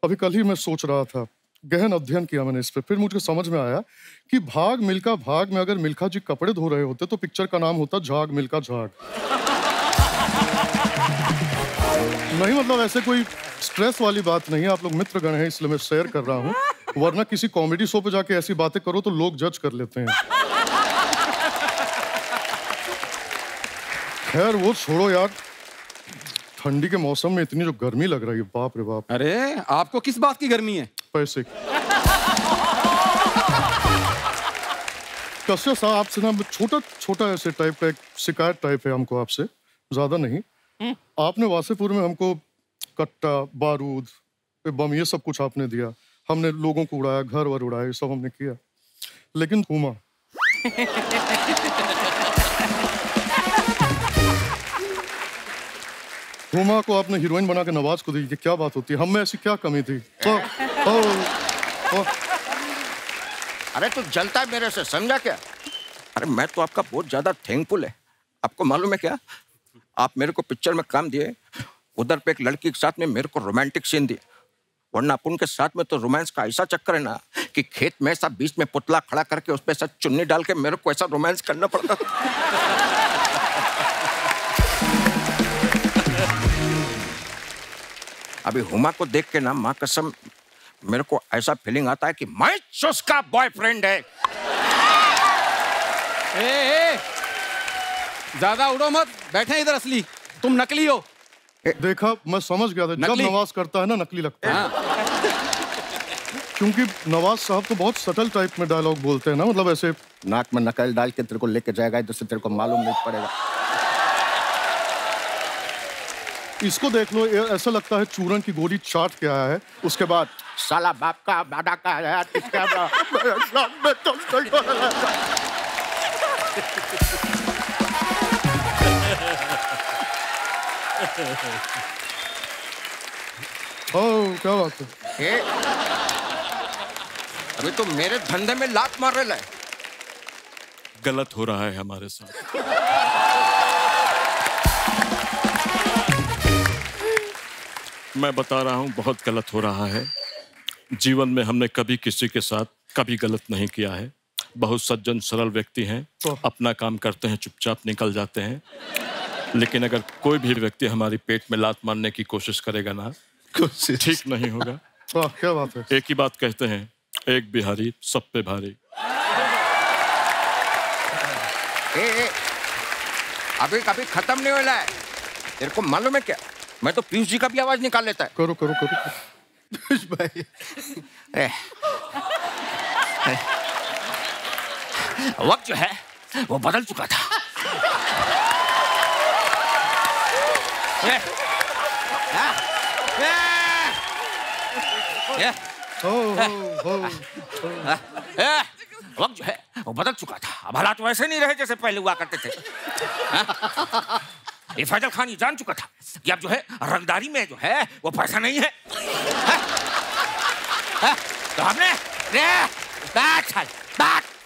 अभी कल ही मैं सोच रहा था, गहन अध्ययन किया मैंने इस पे, फिर मुझे समझ में आया कि भाग मिल्खा भाग में अगर मिल्खा जी कपड़े धो रहे होते तो पिक्चर का नाम होता झाग मिल्खा झाग। नहीं मतलब ऐसे कोई स्ट्रेस वाली बात नहीं है, आप लोग मित्रगण हैं इसलिए मैं शेयर कर रहा हूँ, वरना किसी कॉमेडी शो पे जाके ऐसी बातें करो तो लोग जज कर लेते हैं। खैर वो छोड़ो यार, ठंडी के मौसम में इतनी जो गर्मी लग रही है, बाप रे बाप। अरे आपको किस बात की गर्मी है? पैसे की। कश्यप साहब, आपसे ना छोटा छोटा ऐसे टाइप का एक शिकायत टाइप है हमको आपसे, ज्यादा नहीं। आपने वासेपुर में हमको कट्टा, बारूद, बम, ये सब कुछ आपने दिया, हमने लोगों को उड़ाया, घर वर उड़ाए, सब हमने किया। लेकिन हुमा को आपने हीरोइन बना के नवाज को दी, ये क्या बात होती है? हम में ऐसी क्या कमी थी? अरे तू जलता है मेरे से, समझा क्या? अरे मैं तो आपका बहुत ज्यादा थैंकफुल है। आपको मालूम है क्या, आप मेरे को पिक्चर में काम दिए, उधर पे एक लड़की के साथ में मेरे को रोमांटिक सीन दिए, वरना अपन के साथ में तो रोमांस का ऐसा चक्कर है ना कि खेत में ऐसा बीच में पुतला खड़ा करके उस पे ऐसा चुन्नी डाल के मेरे को ऐसा रोमांस करना पड़ता था। अभी हुमा को देख के ना, माँ कसम, मेरे को ऐसा फीलिंग आता है कि मैं उसका बॉयफ्रेंड है। ए, ज्यादा उड़ो मत, बैठे इधर, असली तुम नकली हो। देखा, मैं समझ गया था, जब नवाज करता है ना नकली लगता है। क्योंकि नवाज साहब तो बहुत सटल टाइप में डायलॉग बोलते हैं ना, मतलब ऐसे नाक में नकल डाल के तेरे को लेके जाएगा, इधर से तेरे को मालूम नहीं पड़ेगा। इसको देख लो, ऐसा लगता है चूरन की गोली चाट के आया है, उसके बाद साला बाप का दादा का है, क्या बात है? अभी तो मेरे धंधे में लात मार रहे है। गलत हो रहा है हमारे साथ। मैं बता रहा हूं, बहुत गलत हो रहा है। जीवन में हमने कभी किसी के साथ कभी गलत नहीं किया है। बहुत सज्जन सरल व्यक्ति हैं, अपना काम करते हैं, चुपचाप निकल जाते हैं। लेकिन अगर कोई भी व्यक्ति हमारी पेट में लात मारने की कोशिश करेगा ना, ठीक नहीं होगा। क्या बात है? एक ही बात कहते हैं, एक बिहारी सब पे भारी। अभी कभी खत्म नहीं होला है। तेरे को मालूम है क्या, मैं तो पीयूष जी का भी आवाज निकाल लेता है। करो करो करो। पीयूष भाई। वक्त जो है वो बदल चुका था। वक्त जो है वो बदल चुका था। अब हालात वैसे नहीं रहे जैसे पहले हुआ करते थे। ये फैजल खान ये जान चुका था कि अब जो है रंगदारी में जो है वो पैसा नहीं है। तो हमने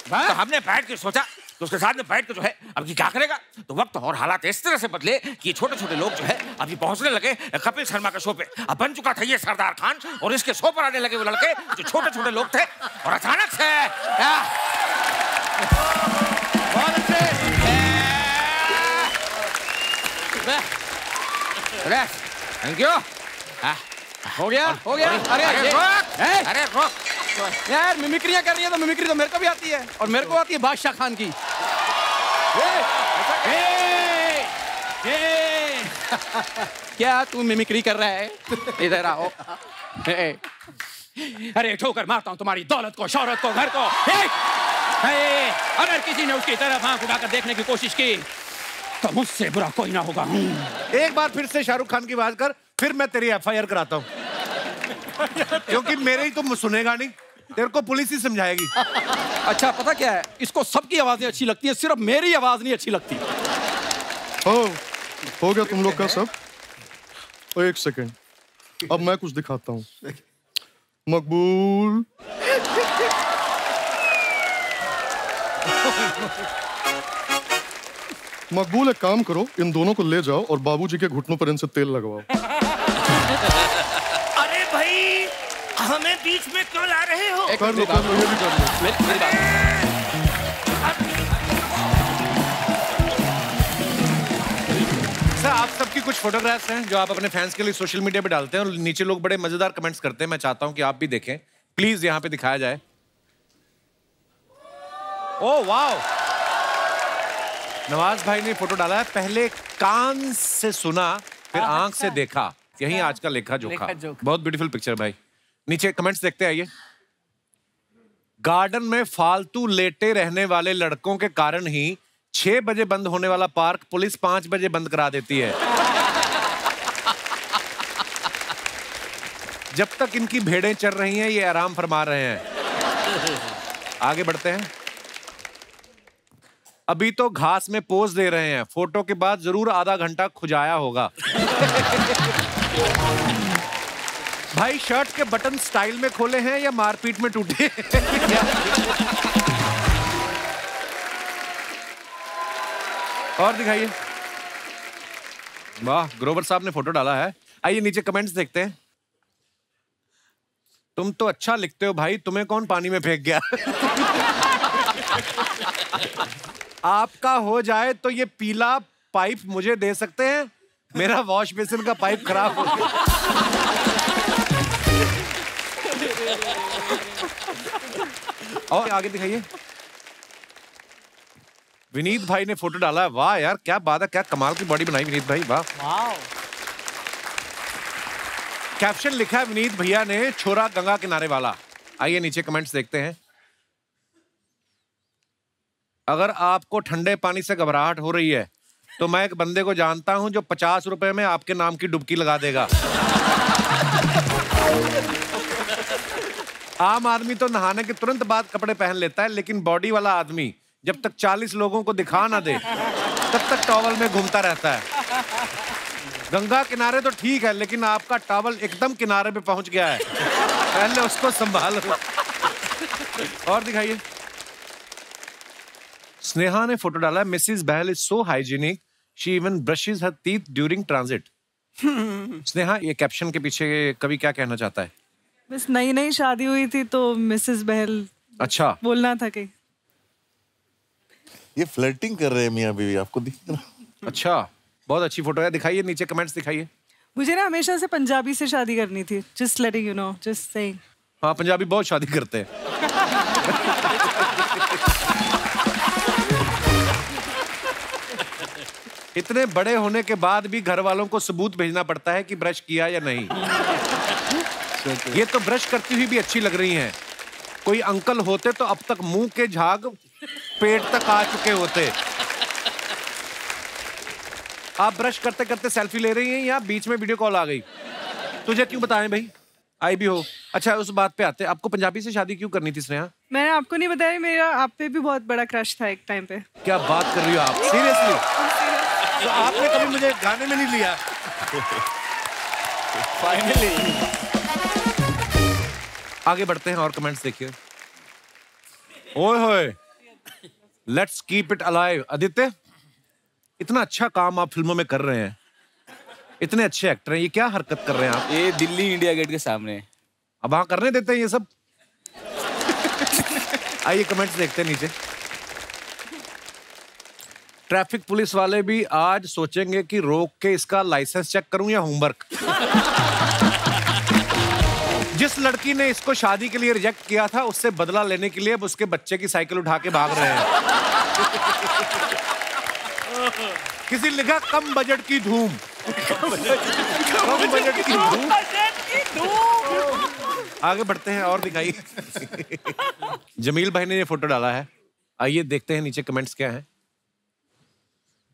तो हमने बैठ के सोचा तो उसके साथ में बैठ के जो है अब ये क्या करेगा। तो वक्त और हालात इस तरह से बदले कि छोटे छोटे लोग जो है अभी पहुंचने लगे कपिल शर्मा के शो पे। अब बन चुका था ये सरदार खान और इसके शो पर आने लगे वो लड़के जो छोटे छोटे लोग थे। और अचानक से बहुत अच्छे थैंक यू। हो गया अरे रोक यार, मिमिक्रियां कर रही है तो मिमिक्री तो मेरे को भी आती है और मेरे को आती है बादशाह खान की। क्या तू मिमिक्री कर रहा है? इधर आओ। अरे ठोकर मारता हूँ तुम्हारी दौलत को, शौहरत को, घर को। अगर किसी ने उसकी तरफ आंख उठाकर देखने की कोशिश की तो मुझसे बुरा कोई ना होगा। एक बार फिर से शाहरुख खान की बात कर, फिर मैं तेरी FIR कराता हूँ। क्योंकि मेरे ही तुम सुनेगा नहीं, तेरे को पुलिस ही समझाएगी। अच्छा पता क्या है, इसको सबकी आवाजें अच्छी लगती है, सिर्फ मेरी आवाज नहीं अच्छी लगती। हो गया तुम लोग का सब? एक सेकेंड, अब मैं कुछ दिखाता हूँ। मकबूल मकबूल, एक काम करो, इन दोनों को ले जाओ और बाबूजी के घुटनों पर इनसे तेल लगवाओ। अरे भाई, हमें बीच में क्यों ला रहे हो? कर लो, ये भी कर लो। मेरी बात। सर, आप सबकी कुछ फोटोग्राफ्स हैं जो आप अपने फैंस के लिए सोशल मीडिया पे डालते हैं और नीचे लोग बड़े मजेदार कमेंट्स करते हैं। मैं चाहता हूं कि आप भी देखें, प्लीज यहाँ पे दिखाया जाए। ओह वाओ, नवाज भाई ने फोटो डाला है। पहले कान से सुना, फिर आंख से देखा, यही आज का लेखा जोखा। बहुत ब्यूटीफुल पिक्चर भाई। नीचे कमेंट्स देखते आइए। गार्डन में फालतू लेटे रहने वाले लड़कों के कारण ही 6 बजे बंद होने वाला पार्क पुलिस 5 बजे बंद करा देती है। जब तक इनकी भेड़ें चर रही हैं ये आराम फरमा रहे हैं। आगे बढ़ते हैं। अभी तो घास में पोज दे रहे हैं, फोटो के बाद जरूर आधा घंटा खुजाया होगा। भाई शर्ट के बटन स्टाइल में खोले हैं या मारपीट में टूटे? और दिखाइए। वाह, ग्रोवर साहब ने फोटो डाला है। आइए नीचे कमेंट्स देखते हैं। तुम तो अच्छा लिखते हो भाई, तुम्हें कौन पानी में फेंक गया? आपका हो जाए तो ये पीला पाइप मुझे दे सकते हैं, मेरा वॉश बेसिन का पाइप खराब हो गया। और आगे दिखाइए। विनीत भाई ने फोटो डाला है। वाह यार, क्या बात है, क्या कमाल की बॉडी बनाई विनीत भाई, वाह। कैप्शन लिखा है विनीत भैया ने, छोरा गंगा किनारे वाला। आइए नीचे कमेंट्स देखते हैं। अगर आपको ठंडे पानी से घबराहट हो रही है तो मैं एक बंदे को जानता हूं जो 50 रुपए में आपके नाम की डुबकी लगा देगा। आम आदमी तो नहाने के तुरंत बाद कपड़े पहन लेता है, लेकिन बॉडी वाला आदमी जब तक 40 लोगों को दिखा ना दे तब तक टॉवल में घूमता रहता है। गंगा किनारे तो ठीक है, लेकिन आपका टॉवल एकदम किनारे पे पहुंच गया है, पहले उसको संभालो। और दिखाइए। स्नेहा ने फोटो डाला है। Mrs Bahl is so hygienic, she even brushes her teeth during transit. Sneha, ये कैप्शन के पीछे कवि क्या कहना चाहता है? बस नई नई शादी हुई थी तो मिसेस बहल अच्छा बोलना था कि ये फ्लर्टिंग कर रहे हैं मियां बीवी, आपको दिख रहा? अच्छा, बहुत अच्छी फोटो है। दिखाइए नीचे कमेंट्स दिखाइए। मुझे ना हमेशा से पंजाबी से शादी करनी थी। Just letting you know, just saying. हाँ, पंजाबी बहुत शादी करते हैं। इतने बड़े होने के बाद भी घर वालों को सबूत भेजना पड़ता है कि ब्रश किया या नहीं। ये तो ब्रश करती हुई भी अच्छी लग रही हैं। कोई अंकल होते तो अब तक मुंह के झाग पेट तक आ चुके होते। आप ब्रश करते करते सेल्फी ले रही हैं या बीच में वीडियो कॉल आ गई? तुझे क्यों बताएं भाई, आई भी हो। अच्छा उस बात पे आते, आपको पंजाबी से शादी क्यों करनी थी स्नेहा? मैंने आपको नहीं बताया, मेरा आप पे भी बहुत बड़ा क्रश था एक टाइम पे। क्या बात कर रही हो आप, सीरियसली? तो आपने कभी मुझे गाने में नहीं लिया? फाइनली। आगे बढ़ते हैं और कमेंट्स देखिए। ओए होए, let's keep it alive. Aditya, इतना अच्छा काम आप फिल्मों में कर रहे हैं, इतने अच्छे एक्टर हैं, ये क्या हरकत कर रहे हैं आप? ये दिल्ली इंडिया गेट के सामने। अब वहां करने देते हैं ये सब? आइए कमेंट्स देखते हैं नीचे। ट्रैफिक पुलिस वाले भी आज सोचेंगे कि रोक के इसका लाइसेंस चेक करूं या होमवर्क। जिस लड़की ने इसको शादी के लिए रिजेक्ट किया था, उससे बदला लेने के लिए अब उसके बच्चे की साइकिल उठा के भाग रहे हैं। किसी लिखा कम बजट की धूम। कम बजट की धूम। आगे बढ़ते हैं और दिखाइए। जमील भाई ने ये फोटो डाला है, आइए देखते हैं नीचे कमेंट्स क्या हैं।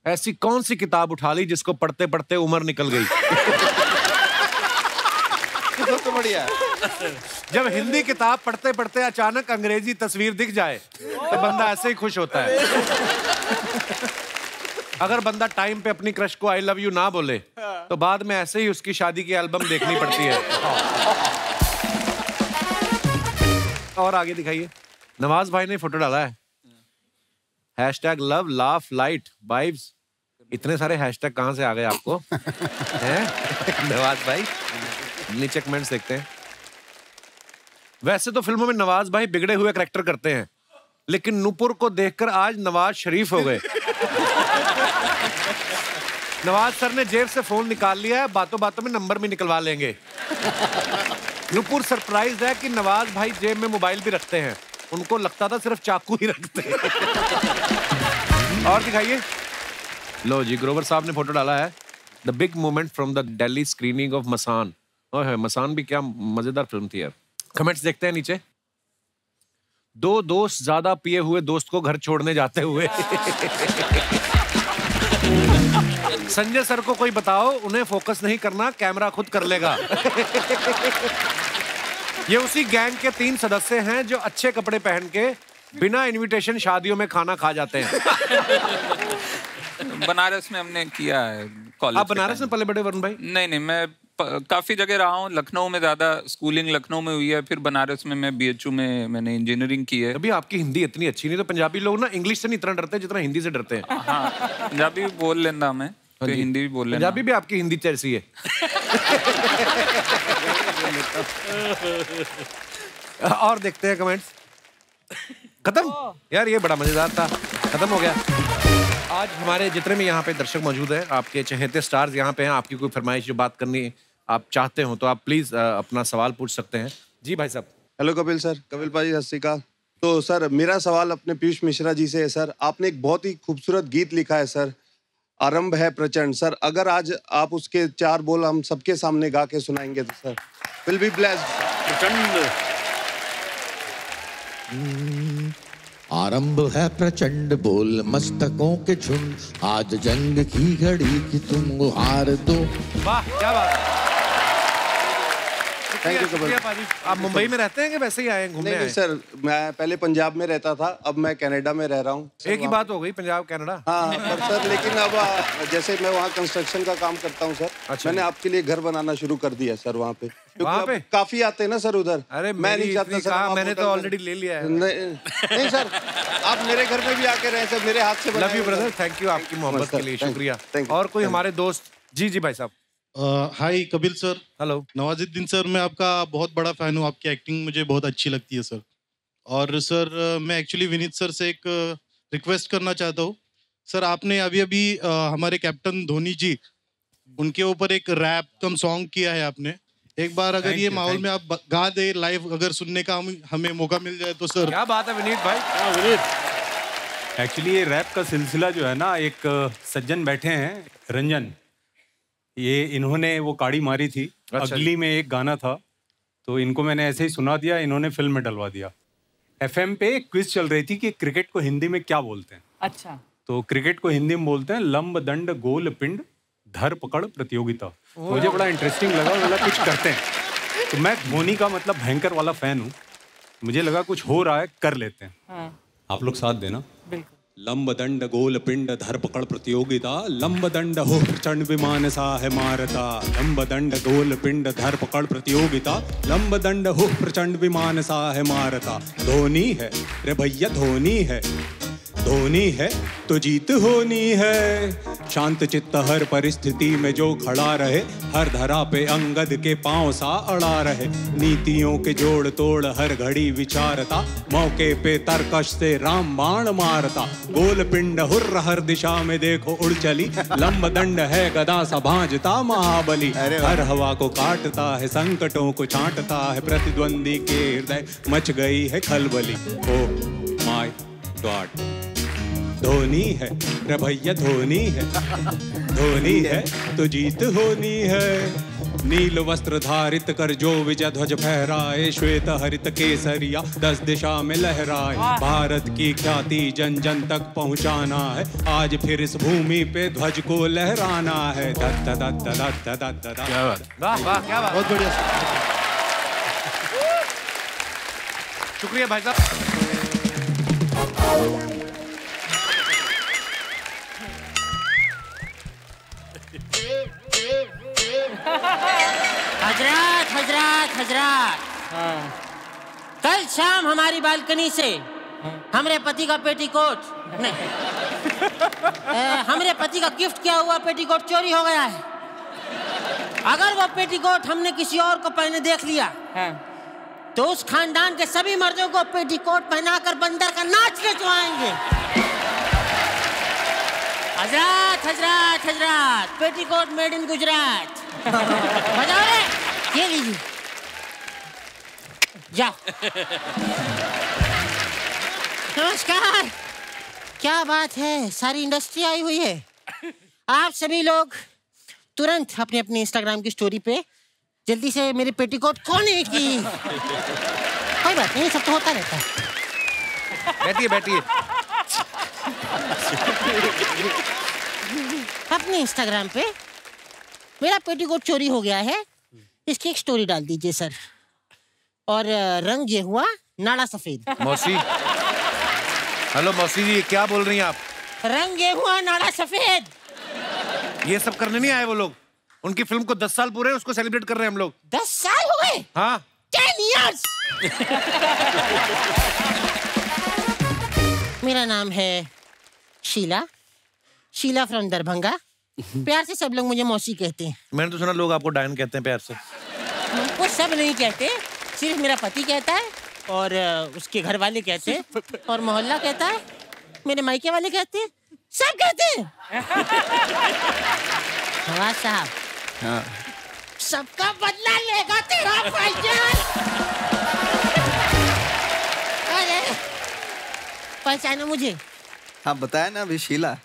ऐसी कौन सी किताब उठा ली जिसको पढ़ते पढ़ते उम्र निकल गई? तो बढ़िया। जब हिंदी किताब पढ़ते पढ़ते अचानक अंग्रेजी तस्वीर दिख जाए तो बंदा ऐसे ही खुश होता है। अगर बंदा टाइम पे अपनी क्रश को आई लव यू ना बोले तो बाद में ऐसे ही उसकी शादी की एल्बम देखनी पड़ती है। और आगे दिखाइए। नवाज भाई ने फोटो डाला है, hashtag love laugh light vibes. इतने सारे हैशटैग कहां से आ गए आपको? हैं नवाज भाई? नीचे कमेंट्स देखते हैं। वैसे तो फिल्मों में नवाज भाई बिगड़े हुए करैक्टर करते हैं, लेकिन नूपुर को देखकर आज नवाज शरीफ हो गए। नवाज सर ने जेब से फोन निकाल लिया है, बातों बातों में नंबर भी निकलवा लेंगे। नूपुर सरप्राइज है कि नवाज भाई जेब में मोबाइल भी रखते हैं, उनको लगता था सिर्फ चाकू ही रखते हैं। और दिखाइए। लो जी, ग्रोवर साहब ने फोटो डाला है, the big moment from the Delhi screening of Masaan. Oh Masaan भी क्या मजेदार फिल्म थी यार। कमेंट्स देखते हैं नीचे। दो दोस्त ज्यादा पिए हुए दोस्त को घर छोड़ने जाते हुए। संजय सर को कोई बताओ, उन्हें फोकस नहीं करना, कैमरा खुद कर लेगा। ये उसी गैंग के 3 सदस्य हैं जो अच्छे कपड़े पहन के बिना इनविटेशन शादियों में खाना खा जाते हैं। बनारस में हमने किया है कॉलेज। आप बनारस में पले बड़े वरुण भाई? नहीं, मैं काफी जगह रहा हूँ। लखनऊ में ज्यादा स्कूलिंग लखनऊ में हुई है, फिर बनारस में मैं BHU में मैंने इंजीनियरिंग की है। अभी आपकी हिंदी इतनी अच्छी नहीं, तो पंजाबी लोग ना इंग्लिश से नहीं इतना डरते जितना हिंदी से डरते हैं। हाँ, पंजाबी भी बोल लेना मैं, तो हिंदी भी बोल लेना। पंजाबी भी आपकी हिंदी जैसी है। और देखते हैं कमेंट्स। खत्म यार, ये बड़ा मजेदार था, खत्म हो गया। आज हमारे जितने भी यहाँ पे दर्शक मौजूद हैं, आपके चहेते स्टार्स यहाँ पे हैं, आपकी कोई फरमाइश जो बात करनी आप चाहते हो तो आप प्लीज अपना सवाल पूछ सकते हैं। जी भाई साहब। Hello Kapil sir. कपिल भाई सत श्री अकाल। तो सर मेरा सवाल अपने पीयूष मिश्रा जी से है सर। आपने एक बहुत ही खूबसूरत गीत लिखा है सर, आरंभ है प्रचंड। सर अगर आज आप उसके 4 बोल हम सबके सामने गा के सुनाएंगे तो सर विल बी ब्लेस्ड। प्रचंड। आरंभ है प्रचंड बोल मस्तकों के झुंड, आज जंग की घड़ी कि तुम हार दो। वाह क्या बात। Thank you Kapil. आप मुंबई में रहते हैं कि वैसे ही आए घूमने? नहीं सर, मैं पहले पंजाब में रहता था, अब मैं कनाडा में रह रहा हूँ। एक ही बात हो गई, पंजाब कनाडा। हाँ पर सर, लेकिन अब जैसे मैं वहाँ कंस्ट्रक्शन का काम करता हूँ सर। अच्छा। मैंने आपके लिए घर बनाना शुरू कर दिया सर वहाँ पे, वहाँ पे? काफी आते हैं ना सर उधर। अरे मैं नहीं चाहता सर, मैंने तो ऑलरेडी ले लिया है। नहीं सर, आप मेरे घर में भी आके रहे सर, मेरे हाथ से। Love you brother, thank you आपकी मोहब्बत के लिए, शुक्रिया। और कोई हमारे दोस्त? जी जी भाई साहब। Hi Kapil sir. Hello Nawazuddin sir, मैं आपका बहुत बड़ा फैन हूँ, आपकी एक्टिंग मुझे बहुत अच्छी लगती है सर। और सर मैं एक्चुअली विनीत सर से एक रिक्वेस्ट करना चाहता हूँ सर। आपने अभी अभी हमारे कैप्टन धोनी जी, उनके ऊपर एक रैप कम सॉन्ग किया है आपने। एक बार अगर ये माहौल में आप गा दे लाइव, अगर सुनने का हमें मौका मिल जाए तो सर। क्या बात है विनीत भाई। विनीत एक्चुअली ये रैप का सिलसिला जो है ना, एक सज्जन बैठे हैं रंजन, ये इन्होंने वो काड़ी मारी थी। अच्छा। अगली में एक गाना था, तो इनको मैंने ऐसे ही सुना दिया, इन्होंने फिल्म में डलवा दिया। FM पे क्विज चल रही थी कि क्रिकेट को हिंदी में क्या बोलते हैं। अच्छा। तो क्रिकेट को हिंदी में बोलते हैं लंब दंड गोल पिंड धर पकड़ प्रतियोगिता। मुझे बड़ा इंटरेस्टिंग लगा, बोला कुछ करते हैं। तो मैं धोनी का मतलब भयंकर वाला फैन हूँ, मुझे लगा कुछ हो रहा है, कर लेते हैं। हाँ। आप लोग साथ देना। बिल्कुल। लंब दंड गोल पिंड धर पकड़ प्रतियोगिता, लंब दंड हो प्रचंड विमान सा है मारता, लंब दंड गोल पिंड धर पकड़ प्रतियोगिता, लंब दंड हो प्रचंड विमान सा है मारता। धोनी है रे भैया, धोनी है, धोनी है तो जीत होनी है। शांत चित्त हर परिस्थिति में जो खड़ा रहे, हर धरा पे अंगद के पांव सा अड़ा रहे। नीतियों के जोड़ तोड़ हर घड़ी विचारता, मौके पे तरकश से राम बाण मारता। गोल पिंड हुर्र हर दिशा में देखो उड़ चली, लंब दंड है गदा सा भांजता महाबली। हर हवा को काटता है, संकटों को छांटता है, प्रतिद्वंदी के हृदय मच गई है खलबली। ओ माय गॉड, धोनी है रे भैया, धोनी है, धोनी है तो जीत होनी है। नील वस्त्र धारित कर जो विजय ध्वज फहराए, श्वेत हरित केसरिया 10 दिशा में लहराए। भारत की ख्याति जन जन तक पहुंचाना है, आज फिर इस भूमि पे ध्वज को लहराना है। दत्त दत्त दत्त दत्त दत्त। क्या बात, वाह वाह, क्या बात, बहुत बढ़िया। शुक्रिया भाई साहब। हजरात हजरात हजरात, कल शाम हमारी बालकनी से हमरे पति का पेटीकोट नहीं, हमरे पति का गिफ्ट किया हुआ पेटीकोट चोरी हो गया है। अगर वो पेटीकोट हमने किसी और को पहने देख लिया तो उस खानदान के सभी मर्दों को पेटीकोट पहनाकर बंदर का नाच नचवाएंगे। हजरात हजरात हजरात, पेटीकोट मेड इन गुजरात। बजाओ रे, ये लीजिए, जाओ। नमस्कार, क्या बात है, सारी इंडस्ट्री आई हुई है। आप सभी लोग तुरंत अपने अपने इंस्टाग्राम की स्टोरी पे जल्दी से मेरे पेटीकोट खोने की। कोई बात नहीं, सब तो होता रहता है। बैठिए बैठिए। अपने इंस्टाग्राम पे मेरा पेटीकोट चोरी हो गया है, इसकी एक स्टोरी डाल दीजिए सर। और रंग ये हुआ नाड़ा सफेद। मौसी, हेलो मौसी जी, क्या बोल रही हैं आप? रंग ये हुआ नाड़ा सफेद। ये सब करने नहीं आए वो लोग, उनकी फिल्म को 10 साल पूरे, उसको सेलिब्रेट कर रहे हैं हम लोग। 10 साल हो गए? हाँ 10 years। मेरा नाम है शीला, शीला फ्रॉम दरभंगा। प्यार से सब लोग मुझे मौसी कहते हैं। मैंने तो सुना लोग आपको डायन कहते हैं प्यार से। वो सब नहीं कहते, सिर्फ मेरा पति कहता है, और उसके घर वाले कहते हैं, और मोहल्ला कहता है, मेरे मायके वाले कहते हैं, सब कहते हैं। नवाज साहब, हाँ। सबका बदला लेगा तेरा भाईजान। पहचानो मुझे? हाँ बताया ना अभी, शीला।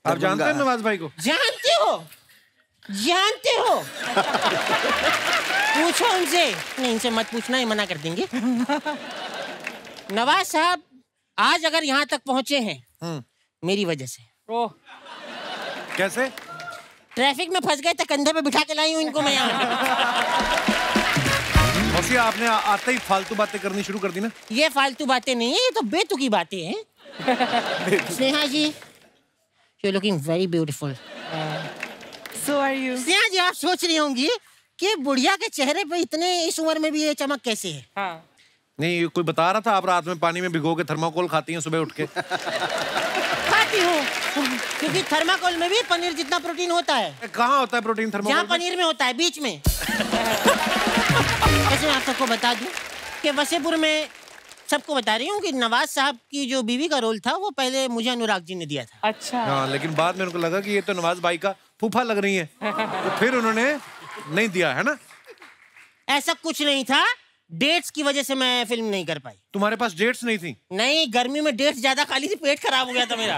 आप जानते हैं नवाज भाई को? जानते हो? जानते हो? पूछो उनसे। नहीं, इनसे मत पूछना, ये मना कर देंगे। नवाज साहब आज अगर यहाँ तक पहुंचे हैं मेरी वजह से। ओह, कैसे? ट्रैफिक में फंस गए तो कंधे पे बिठा के लाई हूँ इनको मैं यहाँ। मौसी, आपने आते ही फालतू बातें करनी शुरू कर दी ना। ये फालतू बातें नहीं है, ये तो बेतुकी बातें हैं। स्नेहा जी, you're looking very beautiful. So are you. Sneha जी, आप सोच रही होंगी कि बुढ़िया के चेहरे पे इतने इस उम्र में भी ये चमक कैसे है? हाँ। नहीं, कोई बता रहा था आप रात में पानी में भिगो के थर्माकोल खाती हैं सुबह उठ के। खाती हूँ, क्योंकि थर्माकोल में भी पनीर जितना प्रोटीन होता है। कहाँ होता है प्रोटीन थर्माकोल? जहाँ पनीर में होता है, बीच में। वैसे मैं आप सबको बता दूं कि वसेपुर में सबको बता रही हूँ कि नवाज साहब की जो बीवी का रोल था वो पहले मुझे अनुराग जी ने दिया था। अच्छा। हाँ, लेकिन बाद में उनको लगा कि ये तो नवाज भाई का फूफा लग रही है, तो फिर उन्होंने नहीं दिया, है ना? ऐसा कुछ नहीं था, डेट्स की वजह से मैं फिल्म नहीं कर पाई। तुम्हारे पास डेट्स नहीं थी? नहीं, गर्मी में डेट्स ज्यादा खा ली थी, पेट खराब हो गया था मेरा।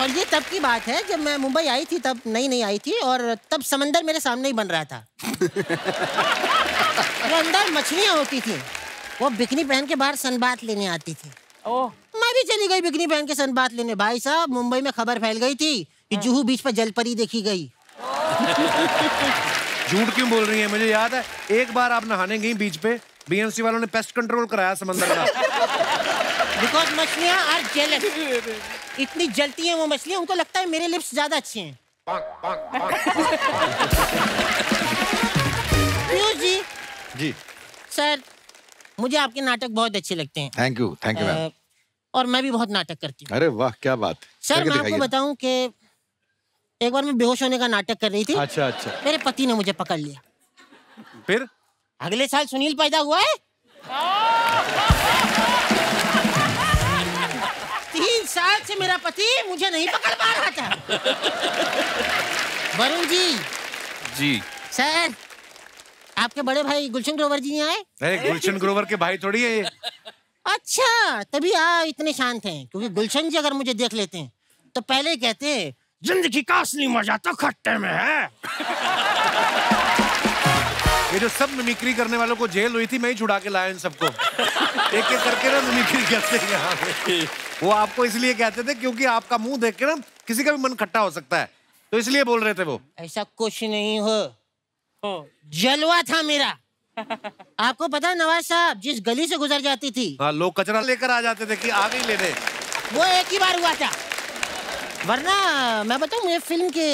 और ये तब की बात है जब मैं मुंबई आई थी, तब नई आई थी, और तब समंदर मेरे सामने ही बन रहा था। अंदर मछलियां होती थी, वो बिकनी पहन के बाहर सनबाथ लेने आती थी। मैं भी चली गई बिकनी पहन के सनबाथ लेने। भाई साहब, मुंबई में खबर फैल गई थी कि जुहू बीच पर जलपरी देखी गई। झूठ क्यों बोल रही है? मुझे याद है एक बार आप नहाने गई बीच पे, बीएमसी वालों ने पेस्ट कंट्रोल कराया समंदर का। बिकॉज मछलियाँ आर जेलस। इतनी जलती हैं वो मछलियाँ, उनको लगता है मेरे लिप्स ज्यादा अच्छे हैं। जी जी सर, मुझे आपके नाटक बहुत अच्छे लगते हैं। Thank you ma'am. और मैं भी बहुत नाटक करती हूँ। अरे वाह, क्या बात। सर मैं आपको बताऊं कि एक बार मैं बेहोश होने का नाटक कर रही थी। अच्छा अच्छा। मेरे पति ने मुझे पकड़ लिया। फिर अगले साल सुनील पैदा हुआ है। 3 साल से मेरा पति मुझे नहीं पकड़ पा रहा था। वरुण जी सर, आपके बड़े भाई गुलशन ग्रोवर जी नहीं आए? अरे गुलशन ग्रोवर के भाई थोड़ी है ये। अच्छा, तभी इतने शांत हैं, क्योंकि गुलशन जी अगर मुझे देख लेते हैं तो पहले ही कहते हैं जिंदगी का असली मजा तो खट्टे में है। ये जो सब मिमिक्री करने वालों को जेल हुई थी, मैं ही छुड़ा के लाया इन सबको। एक एक करके ना मिमिक्री करते हैं यहाँ पे। वो आपको इसलिए कहते थे क्योंकि आपका मुंह देख के ना किसी का भी मन खट्टा हो सकता है, तो इसलिए बोल रहे थे वो। ऐसा कुछ नहीं हो, जलवा था मेरा। आपको पता है नवाज साहब जिस गली से गुजर जाती थी, हाँ, लोग कचरा लेकर आ जाते थे कि आ गई लेने। वो एक ही बार हुआ था, वरना मैं बताऊं, मुझे फिल्म के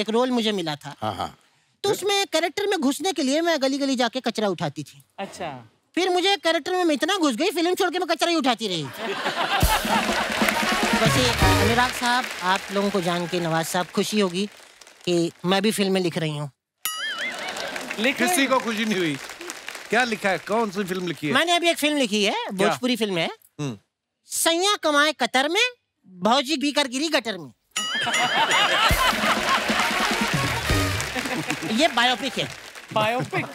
एक रोल मुझे मिला था। हाँ। तो उसमें कैरेक्टर में घुसने के लिए मैं गली गली जाके कचरा उठाती थी। अच्छा। फिर मुझे कैरेक्टर में इतना घुस गई, फिल्म छोड़ के मैं कचरा ही उठाती रही। वैसे अनुराग साहब, आप लोगों को जान के नवाज साहब खुशी होगी कि मैं भी फिल्में लिख रही हूँ। किसी को खुशी नहीं हुई? क्या लिखा है? कौन सी फिल्म लिखी है? मैंने अभी एक फिल्म लिखी है, भोजपुरी फिल्म है। सैया कमाए कतर में, भौजी बीकर गिरी गटर में। ये बायोपिक है। बायोपिक?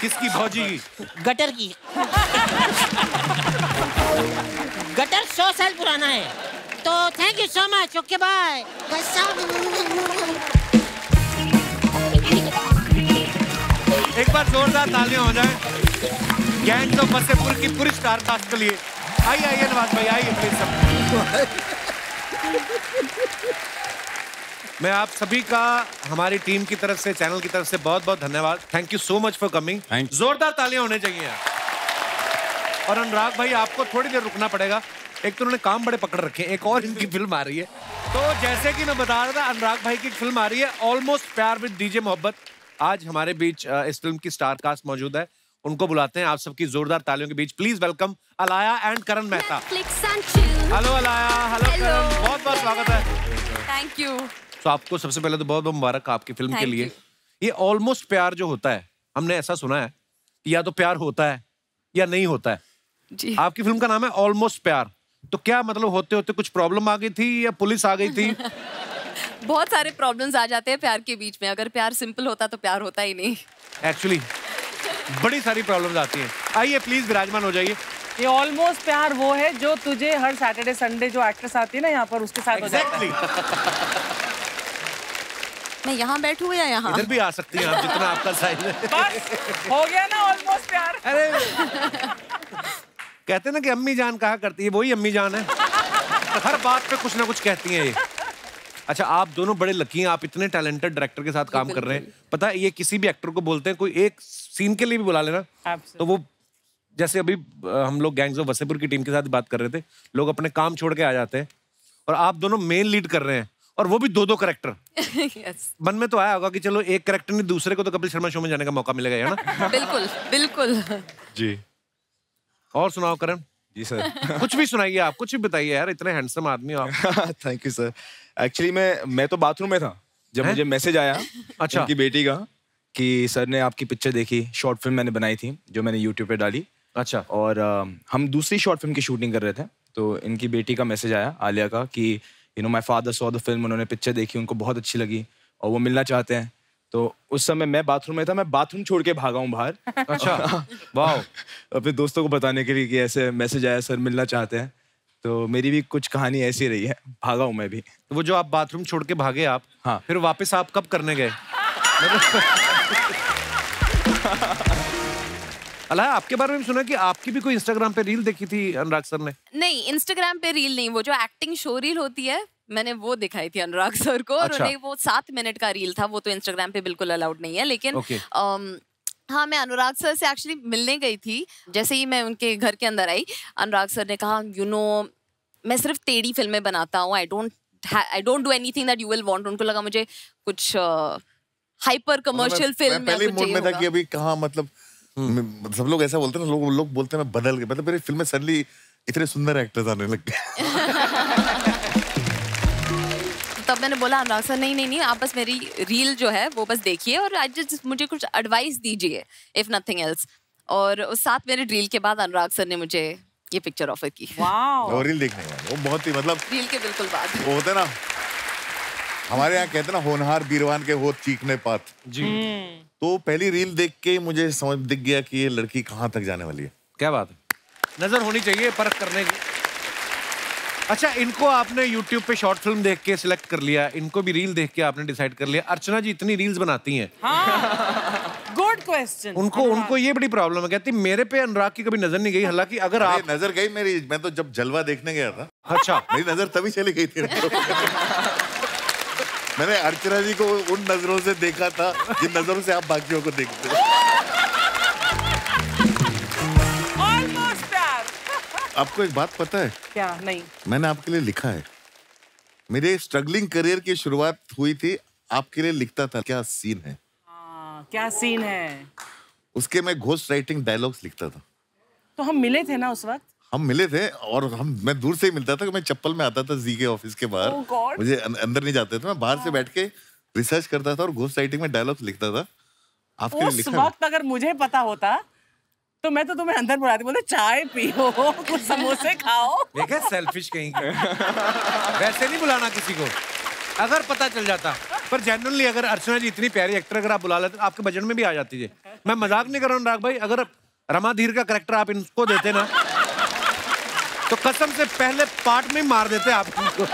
किसकी? भौजी की? गटर की। गटर 100 साल पुराना है। तो thank you so much, okay bye. एक बार जोरदार तालियां हो जाए गैंग्स ऑफ वसेपुर की पूरी स्टार कास्ट के लिए। आइए नवाज भाई, आइए प्लीज सब। मैं आप सभी का हमारी टीम की तरफ से, चैनल की तरफ से बहुत बहुत धन्यवाद। Thank you so much for coming. जोरदार तालियां होने चाहिए। और अनुराग भाई, आपको थोड़ी देर रुकना पड़ेगा, एक तो उन्होंने काम बड़े पकड़ रखे हैं, एक और इनकी फिल्म आ रही है। तो जैसे कि मैं बता रहा था, अनुराग भाई की फिल्म आ रही है ऑलमोस्ट प्यार विद डीजे मोहब्बत। आज हमारे बीच इस फिल्म की स्टार कास्ट मौजूद है, उनको बुलाते हैं आप सबकी जोरदार तालियों के बीच। Please welcome Alaya and Karan Mehta. Hello Alaya, hello Karan, बहुत बहुत स्वागत है। Thank you. तो आपको सबसे पहले तो बहुत बहुत मुबारक आपकी फिल्म के लिए। ये ऑलमोस्ट प्यार जो होता है, हमने ऐसा सुना है या तो प्यार होता है या नहीं होता है जी। आपकी फिल्म का नाम है ऑलमोस्ट प्यार, तो क्या मतलब होते होते कुछ प्रॉब्लम आ गई थी या पुलिस आ गई थी? बहुत सारे प्रॉब्लम्स आ जाते हैं प्यार के बीच में। अगर प्यार सिंपल होता तो प्यार होता ही नहीं। एक्चुअली बड़ी सारी प्रॉब्लम्स आती हैं। आइए प्लीज विराजमान हो जाइए। ये ऑलमोस्ट प्यार वो है जो तुझे हर सैटरडे संडे जो एक्ट्रेस आती है ना यहाँ पर, उसके साथ हो जाता है। मैं यहाँ बैठूँ या यहाँ? इधर भी आ सकती हैं आप, जितना आपका साइज है। बस हो गया ना ऑलमोस्ट प्यार। अरे कहते ना कि अम्मी जान कहा करती है, वही अम्मी जान है। हर बात पे कुछ ना कुछ कहती हैं ये। अच्छा, आप दोनों बड़े लकी हैं, आप इतने टैलेंटेड डायरेक्टर के साथ काम कर रहे हैं। पता है, ये किसी भी एक्टर को बोलते हैं, कोई एक सीन के लिए भी बुला लेना तो वो, जैसे अभी हम लोग गैंग्स ऑफ वसेपुर की टीम के साथ बात कर रहे थे, लोग अपने काम छोड़ के आ जाते हैं और आप दोनों मेन लीड कर रहे हैं, और वो भी 2-2 कैरेक्टर। yes. मन में तो आया होगा कि चलो एक कैरेक्टर नहीं, दूसरे को तो कपिल शर्मा शो में जाने का मौका मिलेगा, है ना? बिल्कुल बिल्कुल जी। और सुनाओ करण जी सर। कुछ भी सुनाइए, आप कुछ भी बताइए यार, इतने हैंडसम आदमी हो आप। Thank you sir. एक्चुअली मैं तो बाथरूम में था जब मुझे मैसेज आया अच्छा उनकी बेटी का कि सर ने आपकी पिक्चर देखी, शॉर्ट फिल्म मैंने बनाई थी जो मैंने यूट्यूब पे डाली। अच्छा। और हम दूसरी शॉर्ट फिल्म की शूटिंग कर रहे थे, तो इनकी बेटी का मैसेज आया आलिया का कि you know my father saw the film, उन्होंने पिक्चर देखी, उनको बहुत अच्छी लगी और वो मिलना चाहते हैं। तो उस समय मैं बाथरूम में था, मैं बाथरूम छोड़ के भागा हूँ बाहर। अच्छा वाह। अपने दोस्तों को बताने के लिए कि ऐसे मैसेज आया, सर मिलना चाहते हैं। तो मेरी भी कुछ कहानी ऐसी रही है, भागा हूँ मैं भी। वो जो आप बाथरूम छोड़ के भागे आप, हाँ, फिर वापस आप कब करने गए? अल्लाह, आपके बारे में सुना कि आपकी भी कोई इंस्टाग्राम पे रील देखी थी अनुराग सर ने? नहीं, इंस्टाग्राम पे रील नहीं, वो जो एक्टिंग शो रील होती है मैंने वो दिखाई थी अनुराग सर को। और उन्हें वो 7 मिनट का रील था, वो तो इंस्टाग्राम पे बिल्कुल अलाउड नहीं है। लेकिन हाँ, मैं अनुराग सर से एक्चुअली मिलने गई थी। जैसे ही मैं उनके घर के अंदर आई, अनुराग सर ने कहा, यू नो, मैं सिर्फ टेढ़ी फिल्में बनाता हूँ, I don't do anything that you will want. उनको लगा मुझे कुछ हाइपर कमर्शियल फिल्म में पहले मूड में था कि अभी कहाँ, मतलब सब लोग ऐसा बोलते हैं ना, लोग बोलते हैं मैं बदल गया, मतलब मेरी फिल्म में सडनली इतने सुंदर एक्टर्स आने लग गए। तब मैंने बोला अनुराग सर नहीं, आप बस मेरी रील जो है वो बस देखिए और आज मुझे कुछ एडवाइस दीजिए, इफ नथिंग एल्स। और उस 7 मिनट रील के बाद अनुराग सर ने मुझे ये पिक्चर ऑफर की। वो रील देखने का वो बहुत ही, मतलब रील के बिल्कुल बाद वो होता है ना, हमारे यहाँ कहते हैं ना, होनहार बीरवान के हो चीखने पात जी। तो पहली रील देख के मुझे समझ दिख गया कि ये लड़की कहाँ तक जाने वाली है। क्या बात है, नजर होनी चाहिए परख करने की। अच्छा, इनको आपने YouTube पे शॉर्ट फिल्म देख के सिलेक्ट कर लिया, इनको भी रील देख के आपने डिसाइड कर लिया। अर्चना जी इतनी रील्स बनाती हैं। Good question. उनको ये बड़ी प्रॉब्लम है, कहती मेरे पे अनुराग की कभी नजर नहीं गई। हालांकि अगर आप नजर गई मेरी, मैं तो जब जलवा देखने गया था, अच्छा, मेरी नजर तभी चली गई थी। मैंने अर्चना जी को उन नजरों से देखा था जिन नजरों से आप बाकियों को देखते हो। आपको एक बात पता है क्या? नहीं। मैंने आपके लिए लिखा है। मेरे स्ट्रगलिंग करियर की शुरुआत हुई थी, आपके लिए लिखता था। क्या सीन है? क्या सीन है? उसके मैं घोस्ट राइटिंग डायलॉग्स लिखता था। तो हम मिले थे ना उस वक्त? हम मिले थे और मैं दूर से ही मिलता था। मैं चप्पल में आता था जी के ऑफिस के बाहर। मुझे अंदर नहीं जाते थे, मैं बाहर से बैठ के रिसर्च करता था और घोस्ट राइटिंग में डायलॉग्स लिखता था। आपके लिए लिखा उस वक्त अगर मुझे पता होता तो मैं तो तुम्हें अंदर बुलाती, बोलते चाय पियो, कुछ समोसे खाओ। देखा, सेल्फिश कहीं की। वैसे नहीं बुलाना किसी को, अगर पता चल जाता। पर जेन्युइनली अगर अर्चना जी इतनी प्यारी एक्टर अगर आप बुला लेते, आपके बजट में भी आ जाती है। मैं मजाक नहीं कर रहा हूँ अनुराग भाई, अगर रमा धीर का कैरेक्टर आप इनको देते ना, तो कसम से पहले पार्ट में मार देते आप इनको।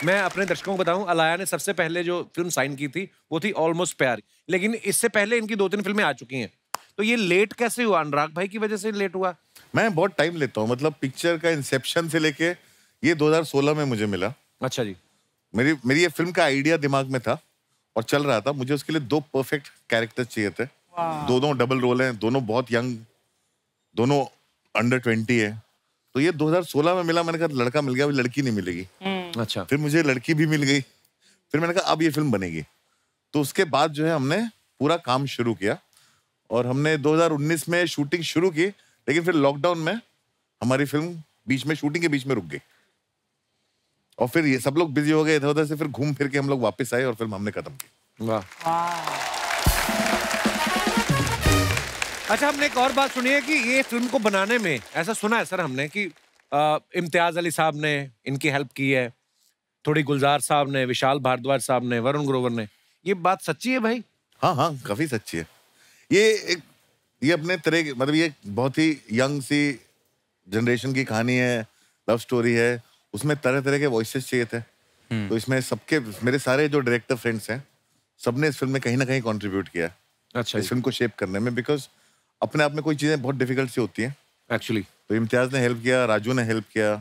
मैं अपने दर्शकों को बताऊं, अलाया ने सबसे पहले जो फिल्म साइन की थी वो थी ऑलमोस्ट प्यार। लेकिन इससे पहले इनकी 2-3 फिल्में आ चुकी हैं। तो ये लेट कैसे हुआ? अनुराग भाई की वजह से लेट हुआ? मैं बहुत टाइम लेता हूँ, मतलब पिक्चर का इंसेप्शन से लेके ये 2016 में मुझे मिला। अच्छा जी। मेरी ये फिल्म का आइडिया दिमाग में था और चल रहा था। मुझे उसके लिए 2 परफेक्ट कैरेक्टर्स चाहिए थे। दोनों डबल रोल हैं, दोनों बहुत यंग, दोनों अंडर 20 है। तो ये 2016 में मिला। मैंने कहा लड़का मिल गया, अभी लड़की नहीं मिलेगी। अच्छा। फिर मुझे लड़की भी मिल गई। फिर मैंने कहा अब ये फिल्म बनेगी। तो उसके बाद जो है हमने पूरा काम शुरू किया और हमने 2019 में शूटिंग शुरू की। लेकिन फिर लॉकडाउन में हमारी फिल्म बीच में, शूटिंग के बीच में रुक गई और फिर ये सब लोग बिजी हो गए इधर उधर से। फिर घूम फिर के हम लोग वापस आए और फिल्म हमने खत्म की। वाह। अच्छा, हमने एक और बात सुनी है कि ये फिल्म को बनाने में, ऐसा सुना है सर हमने कि इम्तियाज अली साहब ने इनकी हेल्प की है, थोड़ी गुलजार साहब ने, विशाल भारद्वाज साहब ने, वरुण ग्रोवर ने। ये बात सच्ची है भाई? हाँ, काफी सच्ची है। ये अपने तरह की, मतलब ये बहुत ही यंग सी जनरेशन की कहानी है, लव स्टोरी है। उसमें तरह तरह के वॉइसेस चाहिए थे। तो इसमें सबके, मेरे सारे जो डायरेक्टर फ्रेंड्स हैं, सबने इस फिल्म में कहीं ना कहीं कंट्रीब्यूट किया। अच्छा। इस फिल्म को शेप करने में, बिकॉज अपने आप में कोई चीजें बहुत डिफिकल्ट सी होती हैं एक्चुअली। तो इम्तियाज ने हेल्प किया, राजू ने हेल्प किया,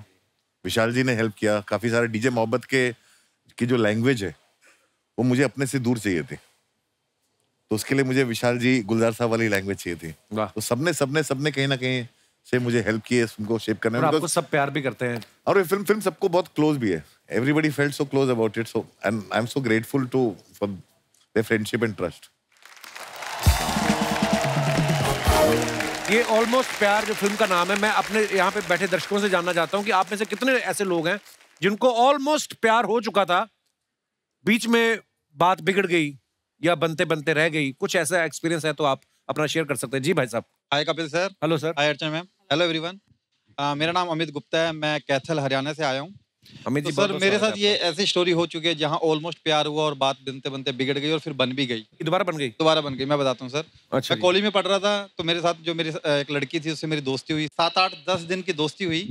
विशाल जी ने हेल्प किया। काफी सारे डीजे मोहब्बत की जो लैंग्वेज है वो मुझे अपने से दूर चाहिए थी। तो उसके लिए मुझे विशाल जी, गुलजार साहब वाली लैंग्वेज चाहिए थी। तो सबने कहीं ना कहीं से मुझे हेल्प की है इस फिल्म को शेप करने में। आपको सब प्यार भी करते हैं और ये फिल्म सबको बहुत क्लोज भी है। Everybody felt so close about it, so and I am so grateful to for their friendship and trust. ये ऑलमोस्ट प्यार जो फिल्म का नाम है, मैं अपने यहाँ पे बैठे दर्शकों से जानना चाहता हूँ कि आप में से कितने ऐसे लोग हैं जिनको ऑलमोस्ट प्यार हो चुका था, बीच में बात बिगड़ गई या बनते बनते रह गई। कुछ ऐसा एक्सपीरियंस है तो आप अपना शेयर कर सकते हैं। जी भाई साहब। Hi Kapil sir. Hello sir. Hi Archana ma'am. Hello everyone. मेरा नाम अमित गुप्ता है, मैं कैथल हरियाणा से आया हूँ। अमित जी, तो सर मेरे साथ ये ऐसी स्टोरी हो चुकी है जहाँ ऑलमोस्ट प्यार हुआ और बात बनते बनते बिगड़ गई और फिर बन भी गई। दोबारा बन गई। मैं बताता हूँ सर। अच्छा। मैं कॉलेज में पढ़ रहा था तो मेरे साथ जो मेरी एक लड़की थी उससे मेरी दोस्ती हुई। 7-8-10 दिन की दोस्ती हुई।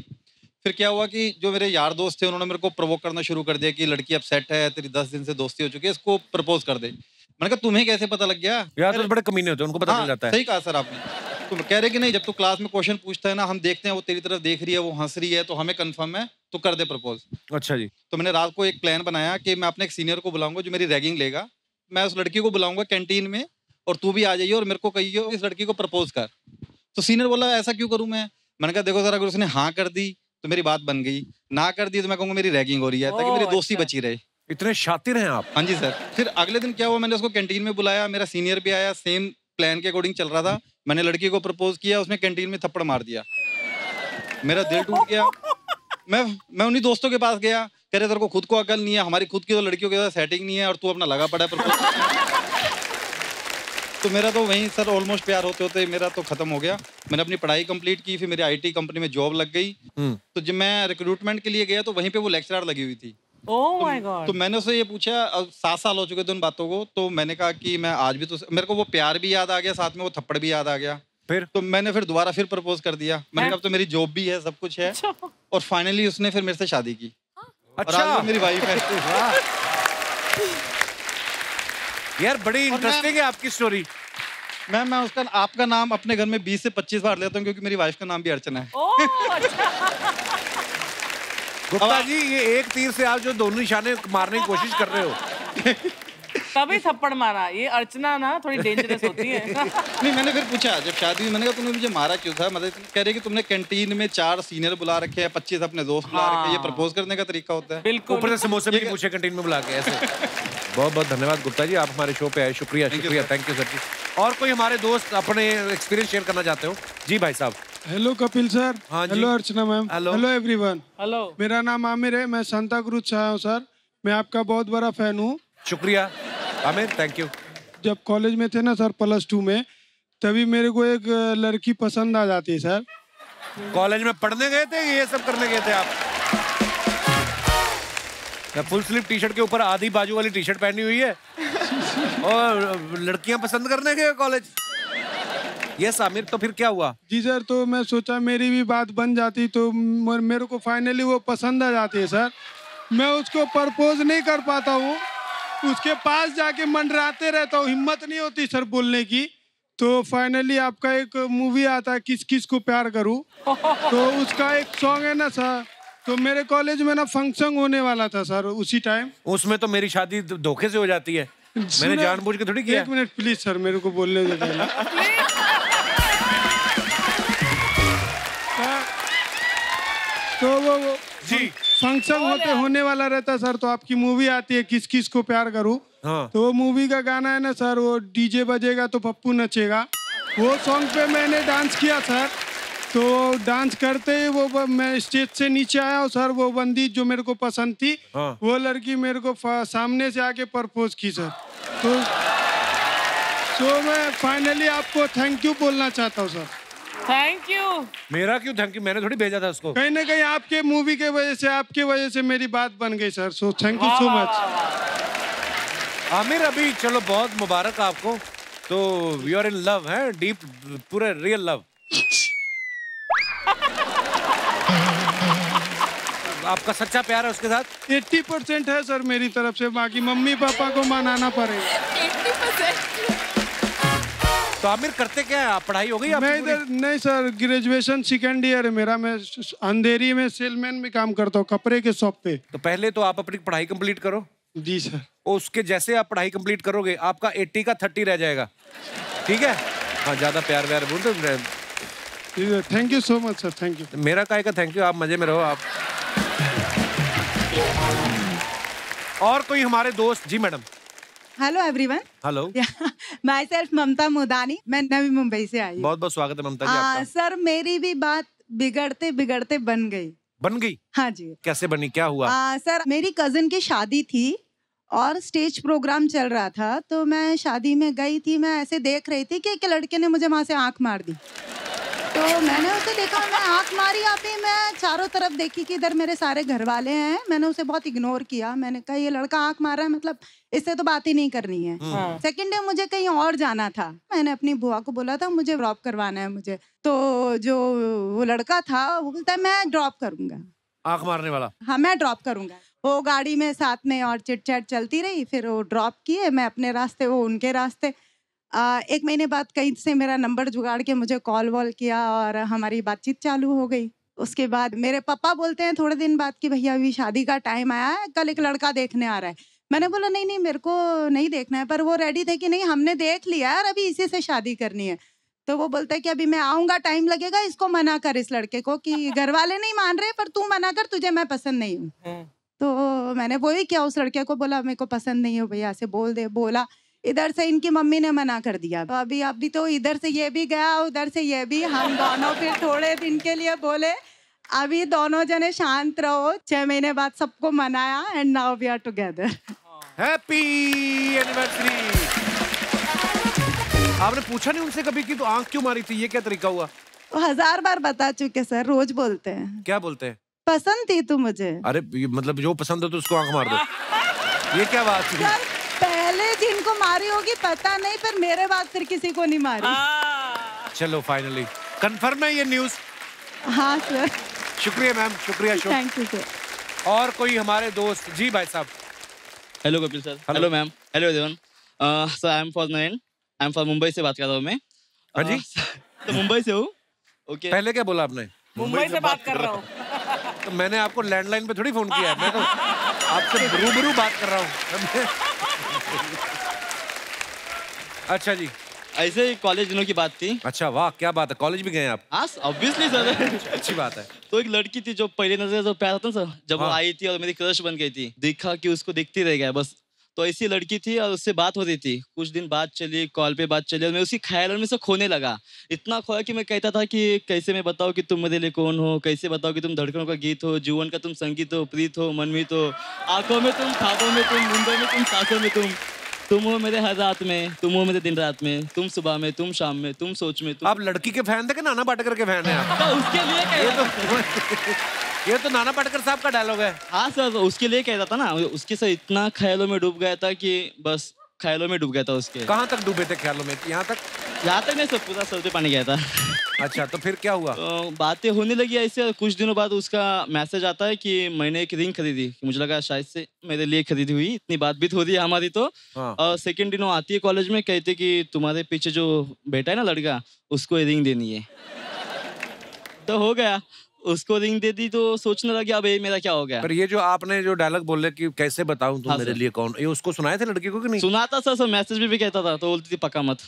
फिर क्या हुआ कि जो मेरे यार दोस्त थे उन्होंने मेरे को प्रोवोक करना शुरू कर दिया कि लड़की अब सेट है, तेरी 10 दिन से दोस्ती हो चुकी है, इसको प्रपोज कर दे। मैंने कहा तुम्हें कैसे पता लग गया? यार तो बड़े कमीने होते हैं, उनको पता चल जाता है। सही कहा सर आपने। तो कह रहे कि नहीं, जब तू क्लास में क्वेश्चन पूछता है ना, हम देखते हैं वो तेरी तरफ देख रही है, वो हंस रही है, तो हमें कंफर्म है, तो कर दे प्रपोज। अच्छा जी। तो मैंने रात को एक प्लान बनाया कि मैं अपने एक सीनियर को बुलाऊंगा जो मेरी रैगिंग लेगा, मैं उस लड़की को बुलाऊंगा कैंटीन में और तू भी आ जाइए और मेरे को कहिए इस लड़की को प्रपोज कर। तो सीनियर बोला ऐसा क्यों करूं मैं? मैंने कहा देखो सर, अगर उसने हाँ कर दी तो मेरी बात बन गई, ना कर दी तो मैं कहूँगा मेरी रैगिंग हो रही है, ताकि मेरी दोस्ती बची रहे। इतने शातिर हैं आप। हाँ जी सर। फिर अगले दिन क्या हुआ, मैंने उसको कैंटीन में बुलाया, मेरा सीनियर भी आया, सेम प्लान के अकॉर्डिंग चल रहा था। मैंने लड़की को प्रपोज किया, उसने कैंटीन में थप्पड़ मार दिया, मेरा दिल टूट गया। मैं उन्हीं दोस्तों के पास गया, कह रहे तेरे को खुद को अकल नहीं है, हमारी खुद की तो लड़कियों के साथ सेटिंग नहीं है और तू अपना लगा पड़ा है प्रपोज। तो मेरा तो वहीं सर ऑलमोस्ट प्यार होते होते मेरा तो खत्म हो गया। मैंने अपनी पढ़ाई कंप्लीट की, फिर मेरी आईटी कंपनी में जॉब लग गई। तो जब मैं रिक्रूटमेंट के लिए गया तो वहीं पे वो लेक्चरर लगी हुई थी। Oh my God. तो मैंने उससे ये पूछा, अब 7 साल हो चुके थे उन बातों को, तो मैंने कहा कि मैं आज भी तो, मेरे को वो प्यार भी याद आ गया, साथ में वो थप्पड़ भी याद आ गया। फिर तो मैंने फिर दोबारा फिर प्रपोज कर दिया। मैंने कहा अब तो मेरी जॉब भी है, सब कुछ है। और फाइनली उसने फिर मेरे से शादी की। अच्छा। और आज वो मेरी वाइफ है। यार बड़ी इंटरेस्टिंग है आपकी स्टोरी। मैं उसका आपका नाम अपने घर में 20 से 25 बार लेता हूँ, क्योंकि मेरी वाइफ का नाम भी अर्चना है। गुप्ता जी, ये एक तीर से आप जो दोनों निशाने मारने की कोशिश कर रहे हो। तभी थप्पड़ मारा। ये अर्चना ना थोड़ी डेंजरस होती है। नहीं, मैंने फिर पूछा जब शादी हुई, मैंने कहा तुमने मुझे मारा क्यों था? मतलब कह रहे कि तुमने कैंटीन में 4 सीनियर बुला रखे हैं, 25 अपने दोस्त बुला रखे हैं, ये प्रपोज करने का तरीका होता है। बिल्कुल। ऊपर से समोसे भी नहीं पूछे कैंटीन में बुला के ऐसे। बहुत बहुत धन्यवाद गुप्ता जी, आप हमारे शो पे आए। शुक्रिया शुक्रिया, थैंक यू सर जी। और कोई हमारे दोस्त अपने एक्सपीरियंस शेयर करना चाहते हो? जी भाई साहब। Hello Kapil sir. हाँ जी। हेलो अर्चना मैम। Hello everyone. हेलो। मेरा नाम आमिर है, मैं सांता क्रूज से आया हूँ सर। मैं आपका बहुत बड़ा फैन हूँ। शुक्रिया आमिर, थैंक यू। जब कॉलेज में थे ना सर, +2 में, तभी मेरे को एक लड़की पसंद आ जाती है सर। कॉलेज में पढ़ने गए थे, ये सब करने गए थे आप? फुल स्लीव टी शर्ट के ऊपर आधी बाजू वाली टी शर्ट पहनी हुई है और लड़कियां पसंद करने गए कॉलेज। यस आमिर, तो फिर क्या हुआ? जी सर, तो मैं सोचा मेरी भी बात बन जाती, तो मेरे को फाइनली वो पसंद आ जाती है सर। मैं उसको प्रपोज नहीं कर पाता हूँ, उसके पास जाके मंडराते रहता हूँ, हिम्मत नहीं होती सर बोलने की। तो फाइनली आपका एक मूवी आता है किस किस को प्यार करूँ, तो उसका एक सॉन्ग है ना सर, तो मेरे कॉलेज में ना फंक्शन होने वाला था सर उसी टाइम। उसमें तो मेरी शादी धोखे से हो जाती है, मैंने जानबूझ के थोड़ी किया। 1 मिनट प्लीज सर, मेरे को बोलने दो पहले। तो वो जी फंक्शन होने वाला रहता सर, तो आपकी मूवी आती है किस किस को प्यार करूं। हाँ। तो वो मूवी का गाना है ना सर, वो डीजे बजेगा तो पप्पू नचेगा, वो सॉन्ग पे मैंने डांस किया सर। तो डांस करते ही वो मैं स्टेज से नीचे आया और सर वो बंदी जो मेरे को पसंद थी, हाँ। वो लड़की मेरे को सामने से आके प्रपोज की सर। तो मैं फाइनली आपको थैंक यू बोलना चाहता हूँ सर। Thank you. मेरा क्यों थैंक यू? मैंने थोड़ी भेजा था उसको। कहीं ना कहीं आपके मूवी के वजह से, आपके वजह से मेरी बात बन गई sir. So thank you so much. Aamir, अभी चलो बहुत मुबारक आपको। तो यू आर इन लव है, डीप, पूरा रियल लव। आपका सच्चा प्यार है उसके साथ? 80% है सर मेरी तरफ से, बाकी मम्मी पापा को मनाना पड़ेगा। 80%। तो आमिर करते क्या है आप? पढ़ाई हो गई आपकी? मैं इधर नहीं सर, ग्रेजुएशन 2nd ईयर है मेरा। मैं अंधेरी में सेलमैन में काम करता हूँ, कपड़े के शॉप पे। तो पहले तो आप अपनी पढ़ाई कंप्लीट करो। जी सर। उसके जैसे आप पढ़ाई कंप्लीट करोगे, आपका 80 का 30 रह जाएगा, ठीक है? हाँ, ज्यादा प्यार व्यार बोल दो। Thank you so much sir, thank you. मेरा काय का थैंक यू, आप मजे में रहो आप। और कोई हमारे दोस्त? जी madam. Hello everyone. Hello. Myself Mamta Mudani, मैं नवी मुंबई से आई हूँ। बहुत बहुत स्वागत है ममता जी आपका। सर मेरी भी बात बिगड़ते बिगड़ते बन गई। बन गई? हाँ जी। कैसे बनी, क्या हुआ? सर मेरी कजिन की शादी थी और स्टेज प्रोग्राम चल रहा था, तो मैं शादी में गई थी। मैं ऐसे देख रही थी कि एक लड़के ने मुझे वहां से आंख मार दी, तो मैंने उसे देखा, मैं आंख मारी। अभी मैं चारों तरफ देखी कि इधर मेरे सारे घर वाले हैं, मैंने उसे बहुत इग्नोर किया। मैंने कहा ये लड़का आंख मार रहा है, मतलब इससे तो बात ही नहीं करनी है। सेकंड डे मुझे कहीं और जाना था, मैंने अपनी बुआ को बोला था मुझे ड्रॉप करवाना है मुझे। तो जो वो लड़का था वो बोलता है मैं ड्रॉप करूंगा। आंख मारने वाला? हाँ, मैं ड्रॉप करूंगा। वो गाड़ी में साथ में और चिट चैट चलती रही, फिर वो ड्रॉप किए, मैं अपने रास्ते, वो उनके रास्ते। 1 महीने बाद कहीं से मेरा नंबर जुगाड़ के मुझे कॉल वॉल किया और हमारी बातचीत चालू हो गई। उसके बाद मेरे पापा बोलते हैं थोड़े दिन बाद कि भैया अभी शादी का टाइम आया है, कल एक लड़का देखने आ रहा है। मैंने बोला नहीं नहीं मेरे को नहीं देखना है, पर वो रेडी थे कि नहीं हमने देख लिया है और अभी इसी से शादी करनी है। तो वो बोलता है कि अभी मैं आऊँगा, टाइम लगेगा, इसको मना कर इस लड़के को कि घर वाले नहीं मान रहे पर तू मना कर, तुझे मैं पसंद नहीं हूँ। तो मैंने वही किया, उस लड़के को बोला मेरे को पसंद नहीं हो भैया से बोल दे। बोला, इधर से इनकी मम्मी ने मना कर दिया। तो अभी तो इधर से ये भी गया, उधर से ये भी, हम दोनों फिर थोड़े दिन के लिए बोले अभी दोनों जने शांत रहो। 6 महीने बाद सबको मनाया and now we are together. Happy anniversary. आपने पूछा नहीं उनसे कभी कि तो आंख क्यों मारी थी, ये क्या तरीका हुआ? 1000 बार बता चुके सर, रोज बोलते हैं। क्या बोलते हैं? पसंद थी तू मुझे। अरे मतलब जो पसंद हो तो उसको आंख मार दो, ये क्या बात थी? पहले जिनको मारी होगी पता नहीं, पर मेरे बाद फिर किसी को नहीं मारी। चलो फाइनली कंफर्म है ये न्यूज? हाँ सर। शुक्रिया मैम, शुक्रिया अशोक। Thank you sir. और कोई हमारे दोस्त? जी भाई साहब। Hello Kapil sir. Hello ma'am. Hello everyone. Sir I M for Nayan, I am for Mumbai से बात कर रहा हूँ मैं। हाँ जी। तो मुंबई से हूँ। ओके। पहले क्या बोला आपने? मुंबई से बात कर रहा हूँ। तो मैंने आपको लैंडलाइन पे थोड़ी फोन किया है, मैं तो आपसे रूबरू बात कर रहा हूँ। अच्छा जी। ऐसे ही कॉलेज दिनों की बात थी। अच्छा वाह, क्या बात है, कॉलेज भी गए आप? हाँ ऑब्वियसली सर। अच्छी बात है। तो एक लड़की थी जो पहले नजर जो प्यार होता ना सर, जब वो हाँ। आई थी और मेरी क्रश बन गई थी, देखा कि उसको देखती रह गया बस। तो ऐसी लड़की थी और उससे बात हो रही थी, कुछ दिन बात चली, कॉल पे बात चली और मैं उसी ख्यालों में से खोने लगा। इतना खोया कि मैं कहता था कि कैसे मैं बताऊं कि तुम मेरे लिए कौन हो, कैसे बताओ कि तुम धड़कनों का गीत हो, जीवन का तुम संगीत हो, प्रीत हो, मनमीत हो, आंखों में तुम, ख्वाबों में तुम, नींदों में तुम, सांसों में तुम हो मेरे हर रात में, तुम हो मेरे दिन रात में, तुम सुबह में, तुम शाम में, तुम सोच में। आप लड़की के फैन थे कि नाना पाटेकर के फैन हैं आप? तो उसके लिए ये तो नाना पाटेकर साहब का डायलॉग है। हाँ सर, उसके लिए कह रहा था ना, उसके साथ इतना ख्यालों में डूब गया था कि बस ख्यालों में डूब गया था उसके। कहाँ तक डूबे थे ख्यालों में? यहाँ तक? यहाँ तक नहीं सर, पूरा सर पे पानी गया था। अच्छा, तो फिर क्या हुआ? तो बातें होने लगी ऐसे, और कुछ दिनों बाद उसका मैसेज आता है कि मैंने एक रिंग खरीदी। मुझे लगा शायद से मेरे लिए खरीदी हुई, इतनी बातचीत हो रही है हमारी। तो और सेकेंड दिनों आती है कॉलेज में, कहते कि तुम्हारे पीछे जो बैठा है ना लड़का, उसको रिंग देनी है। तो हो गया, उसको रिंग दे दी। तो सोचने लगा अब ये मेरा क्या हो गया। पर ये जो आपने जो डायलॉग बोले कि कैसे बताऊं तुम हाँ मेरे सर। लिए कौन, ये उसको सुनाए थे लड़की को कि नहीं? सुनाता सर, मैसेज भी कहता था, तो बोलती थी पक्का मत।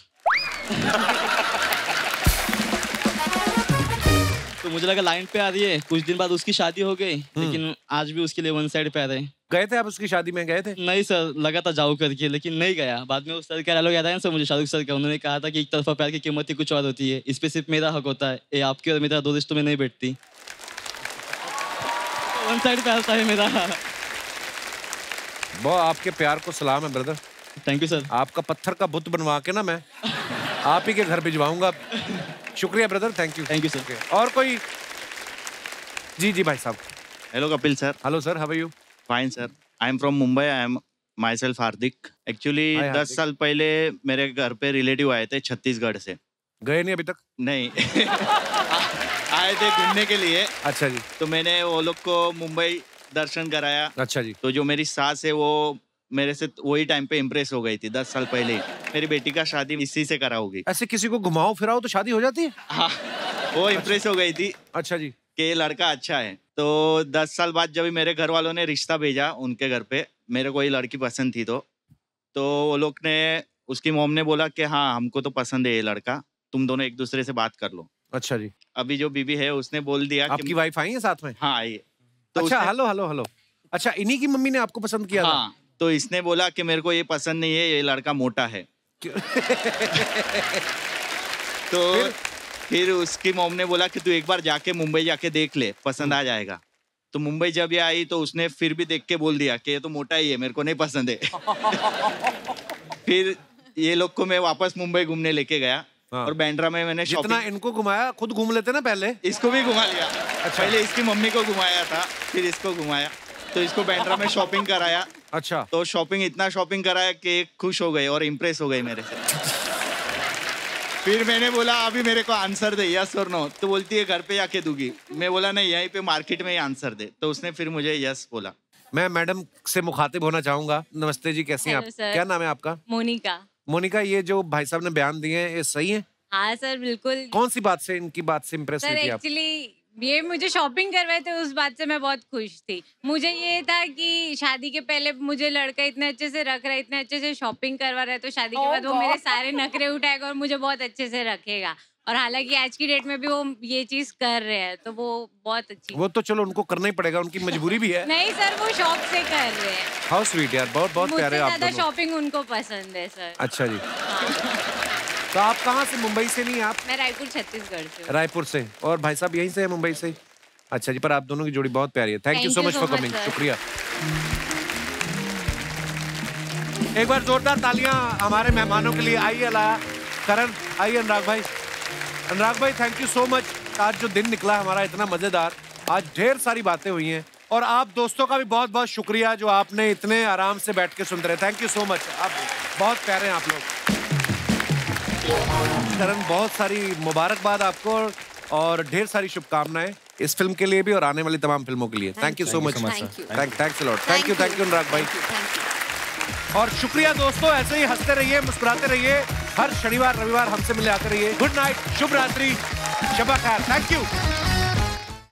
तो मुझे लगा लाइन पे आ रही है। कुछ दिन बाद उसकी शादी हो गई, लेकिन आज भी उसके लिए वन साइड पे आ रहे। गए थे आप उसकी शादी में? गए थे? नहीं सर, लगा था जाओ करके, लेकिन नहीं गया। बाद में उस सर का डायलॉग याद आया ना सर मुझे, शाहरुख सर का। उन्होंने कहा था कि एक तरफा प्यार की कीमत ही कुछ और होती है, इस पे सिर्फ मेरा हक होता है, ये आपके और मेरा दो रिश्तों में नहीं बैठती। वन साइड पे आता है मेरा। बहुत आपके प्यार को सलाम है ब्रदर। Thank you sir. आपका पत्थर का बुत बनवा के ना मैं आप ही के घर भिजवाऊंगा। शुक्रिया brother, thank you. Thank you sir. और कोई? जी जी भाई साहब। Hello Kapil sir. Hello sir, how are you? Fine sir. I am from Mumbai. I am myself Hardik. Actually 10 साल पहले मेरे घर पे रिलेटिव आए थे छत्तीसगढ़ से। गए नहीं अभी तक? नहीं। आए थे घूमने के लिए। अच्छा जी। तो मैंने वो लोग को मुंबई दर्शन कराया। अच्छा जी। तो जो मेरी सास है वो मेरे से वही टाइम पे इम्प्रेस हो गई थी 10 साल पहले। मेरी बेटी का शादी इसी से करा होगी। ऐसे किसी को घुमाओ फिराओ तो शादी हो जाती है? हाँ, वो इम्प्रेस हो गई थी। अच्छा जी। कि ये लड़का अच्छा है। तो 10 साल बाद जब मेरे घर वालों ने रिश्ता भेजा उनके घर पे, मेरे को ये लड़की पसंद थी। तो वो लोग ने, उसकी मॉम ने बोला कि हाँ हमको तो पसंद है ये लड़का, तुम दोनों एक दूसरे से बात कर लो। अच्छा जी। अभी जो बीबी है उसने बोल दिया आपकी वाइफ आई है साथ में? हाँ आई। तो अच्छा, हेलो हेलो हेलो। अच्छा, इन्हीं की मम्मी ने आपको पसंद किया था? हाँ, तो इसने बोला कि मेरे को ये पसंद नहीं है, ये लड़का मोटा है। तो फिर उसकी मॉम ने बोला कि तू एक बार जाके मुंबई जाके देख ले, पसंद आ जाएगा। तो मुंबई जब ये आई तो उसने फिर भी देख के बोल दिया कि ये तो मोटा ही है, मेरे को नहीं पसंद है। फिर ये लोग को मैं वापस मुंबई घूमने लेके गया। और बैंड्रा में मैंने जितना इनको घुमाया, खुद घूम लेते ना पहले। इसको भी घुमा लिया। अच्छा। पहले इसकी मम्मी को घुमाया था, फिर इसको घुमाया। तो इसको बैंड्रा में शॉपिंग कराया। अच्छा। तो इतना शॉपिंग कराया कि खुश हो गए और इम्प्रेस हो गए मेरे से। फिर मैंने बोला अभी मेरे को आंसर दे, यस और नो। तो बोलती है घर पे जाके दूंगी। मैं बोला नहीं, यहीं पे मार्केट में ही आंसर दे। तो उसने फिर मुझे यस बोला। मैं मैडम से मुखातिब होना चाहूंगा। नमस्ते जी, कैसी हैं आप? क्या नाम है आपका? मोनिका। मोनिका, ये जो भाई साहब ने बयान दिए हैं ये सही है? हाँ सर बिल्कुल। कौन सी बात से, इनकी बात से इम्प्रेस हुई थी आप? एक्चुअली ये मुझे शॉपिंग करवाए थे, उस बात से मैं बहुत खुश थी। मुझे ये था कि शादी के पहले मुझे लड़का इतने अच्छे से रख रहा है, इतने अच्छे से शॉपिंग करवा रहा है, तो शादी के बाद वो मेरे सारे नखरे उठाएगा और मुझे बहुत अच्छे से रखेगा। और हालांकि आज की डेट में भी वो ये चीज कर रहे हैं, तो वो बहुत अच्छी। वो तो चलो उनको करना ही पड़ेगा, उनकी मजबूरी भी है। नहीं सर, वो शौक से कर रहे हैं। हाउ स्वीट यार, बहुत बहुत प्यारे आप ज्यादा दोनों। शॉपिंग उनको पसंद है सर। अच्छा जी। तो आप कहाँ से? मुंबई से नहीं आप? मैं रायपुर छत्तीसगढ़ से। रायपुर से। और भाई साहब यहीं से है, मुंबई से? अच्छा जी, पर आप दोनों की जोड़ी बहुत प्यारी है। Thank you so much for coming. शुक्रिया। एक बार जोरदार तालियां हमारे मेहमानों के लिए। आइए अलाया, करण, आइए अनुराग भाई। अनुराग भाई थैंक यू सो मच। आज जो दिन निकला हमारा इतना मजेदार, आज ढेर सारी बातें हुई हैं। और आप दोस्तों का भी बहुत बहुत शुक्रिया जो आपने इतने आराम से बैठ के सुनते रहे। थैंक यू सो मच, आप बहुत प्यारे हैं आप लोग। करण, बहुत सारी मुबारकबाद आपको और ढेर सारी शुभकामनाएं इस फिल्म के लिए भी और आने वाली तमाम फिल्मों के लिए। Thank you so much. Thanks a lot. Thank you Anurag भाई। और शुक्रिया दोस्तों, ऐसे ही हंसते रहिए, मुस्कुराते रहिए। हर शनिवार रविवार हमसे मिले आते रहिए। गुड नाइट, शुभ रात्रि, शबा खैर। Thank you.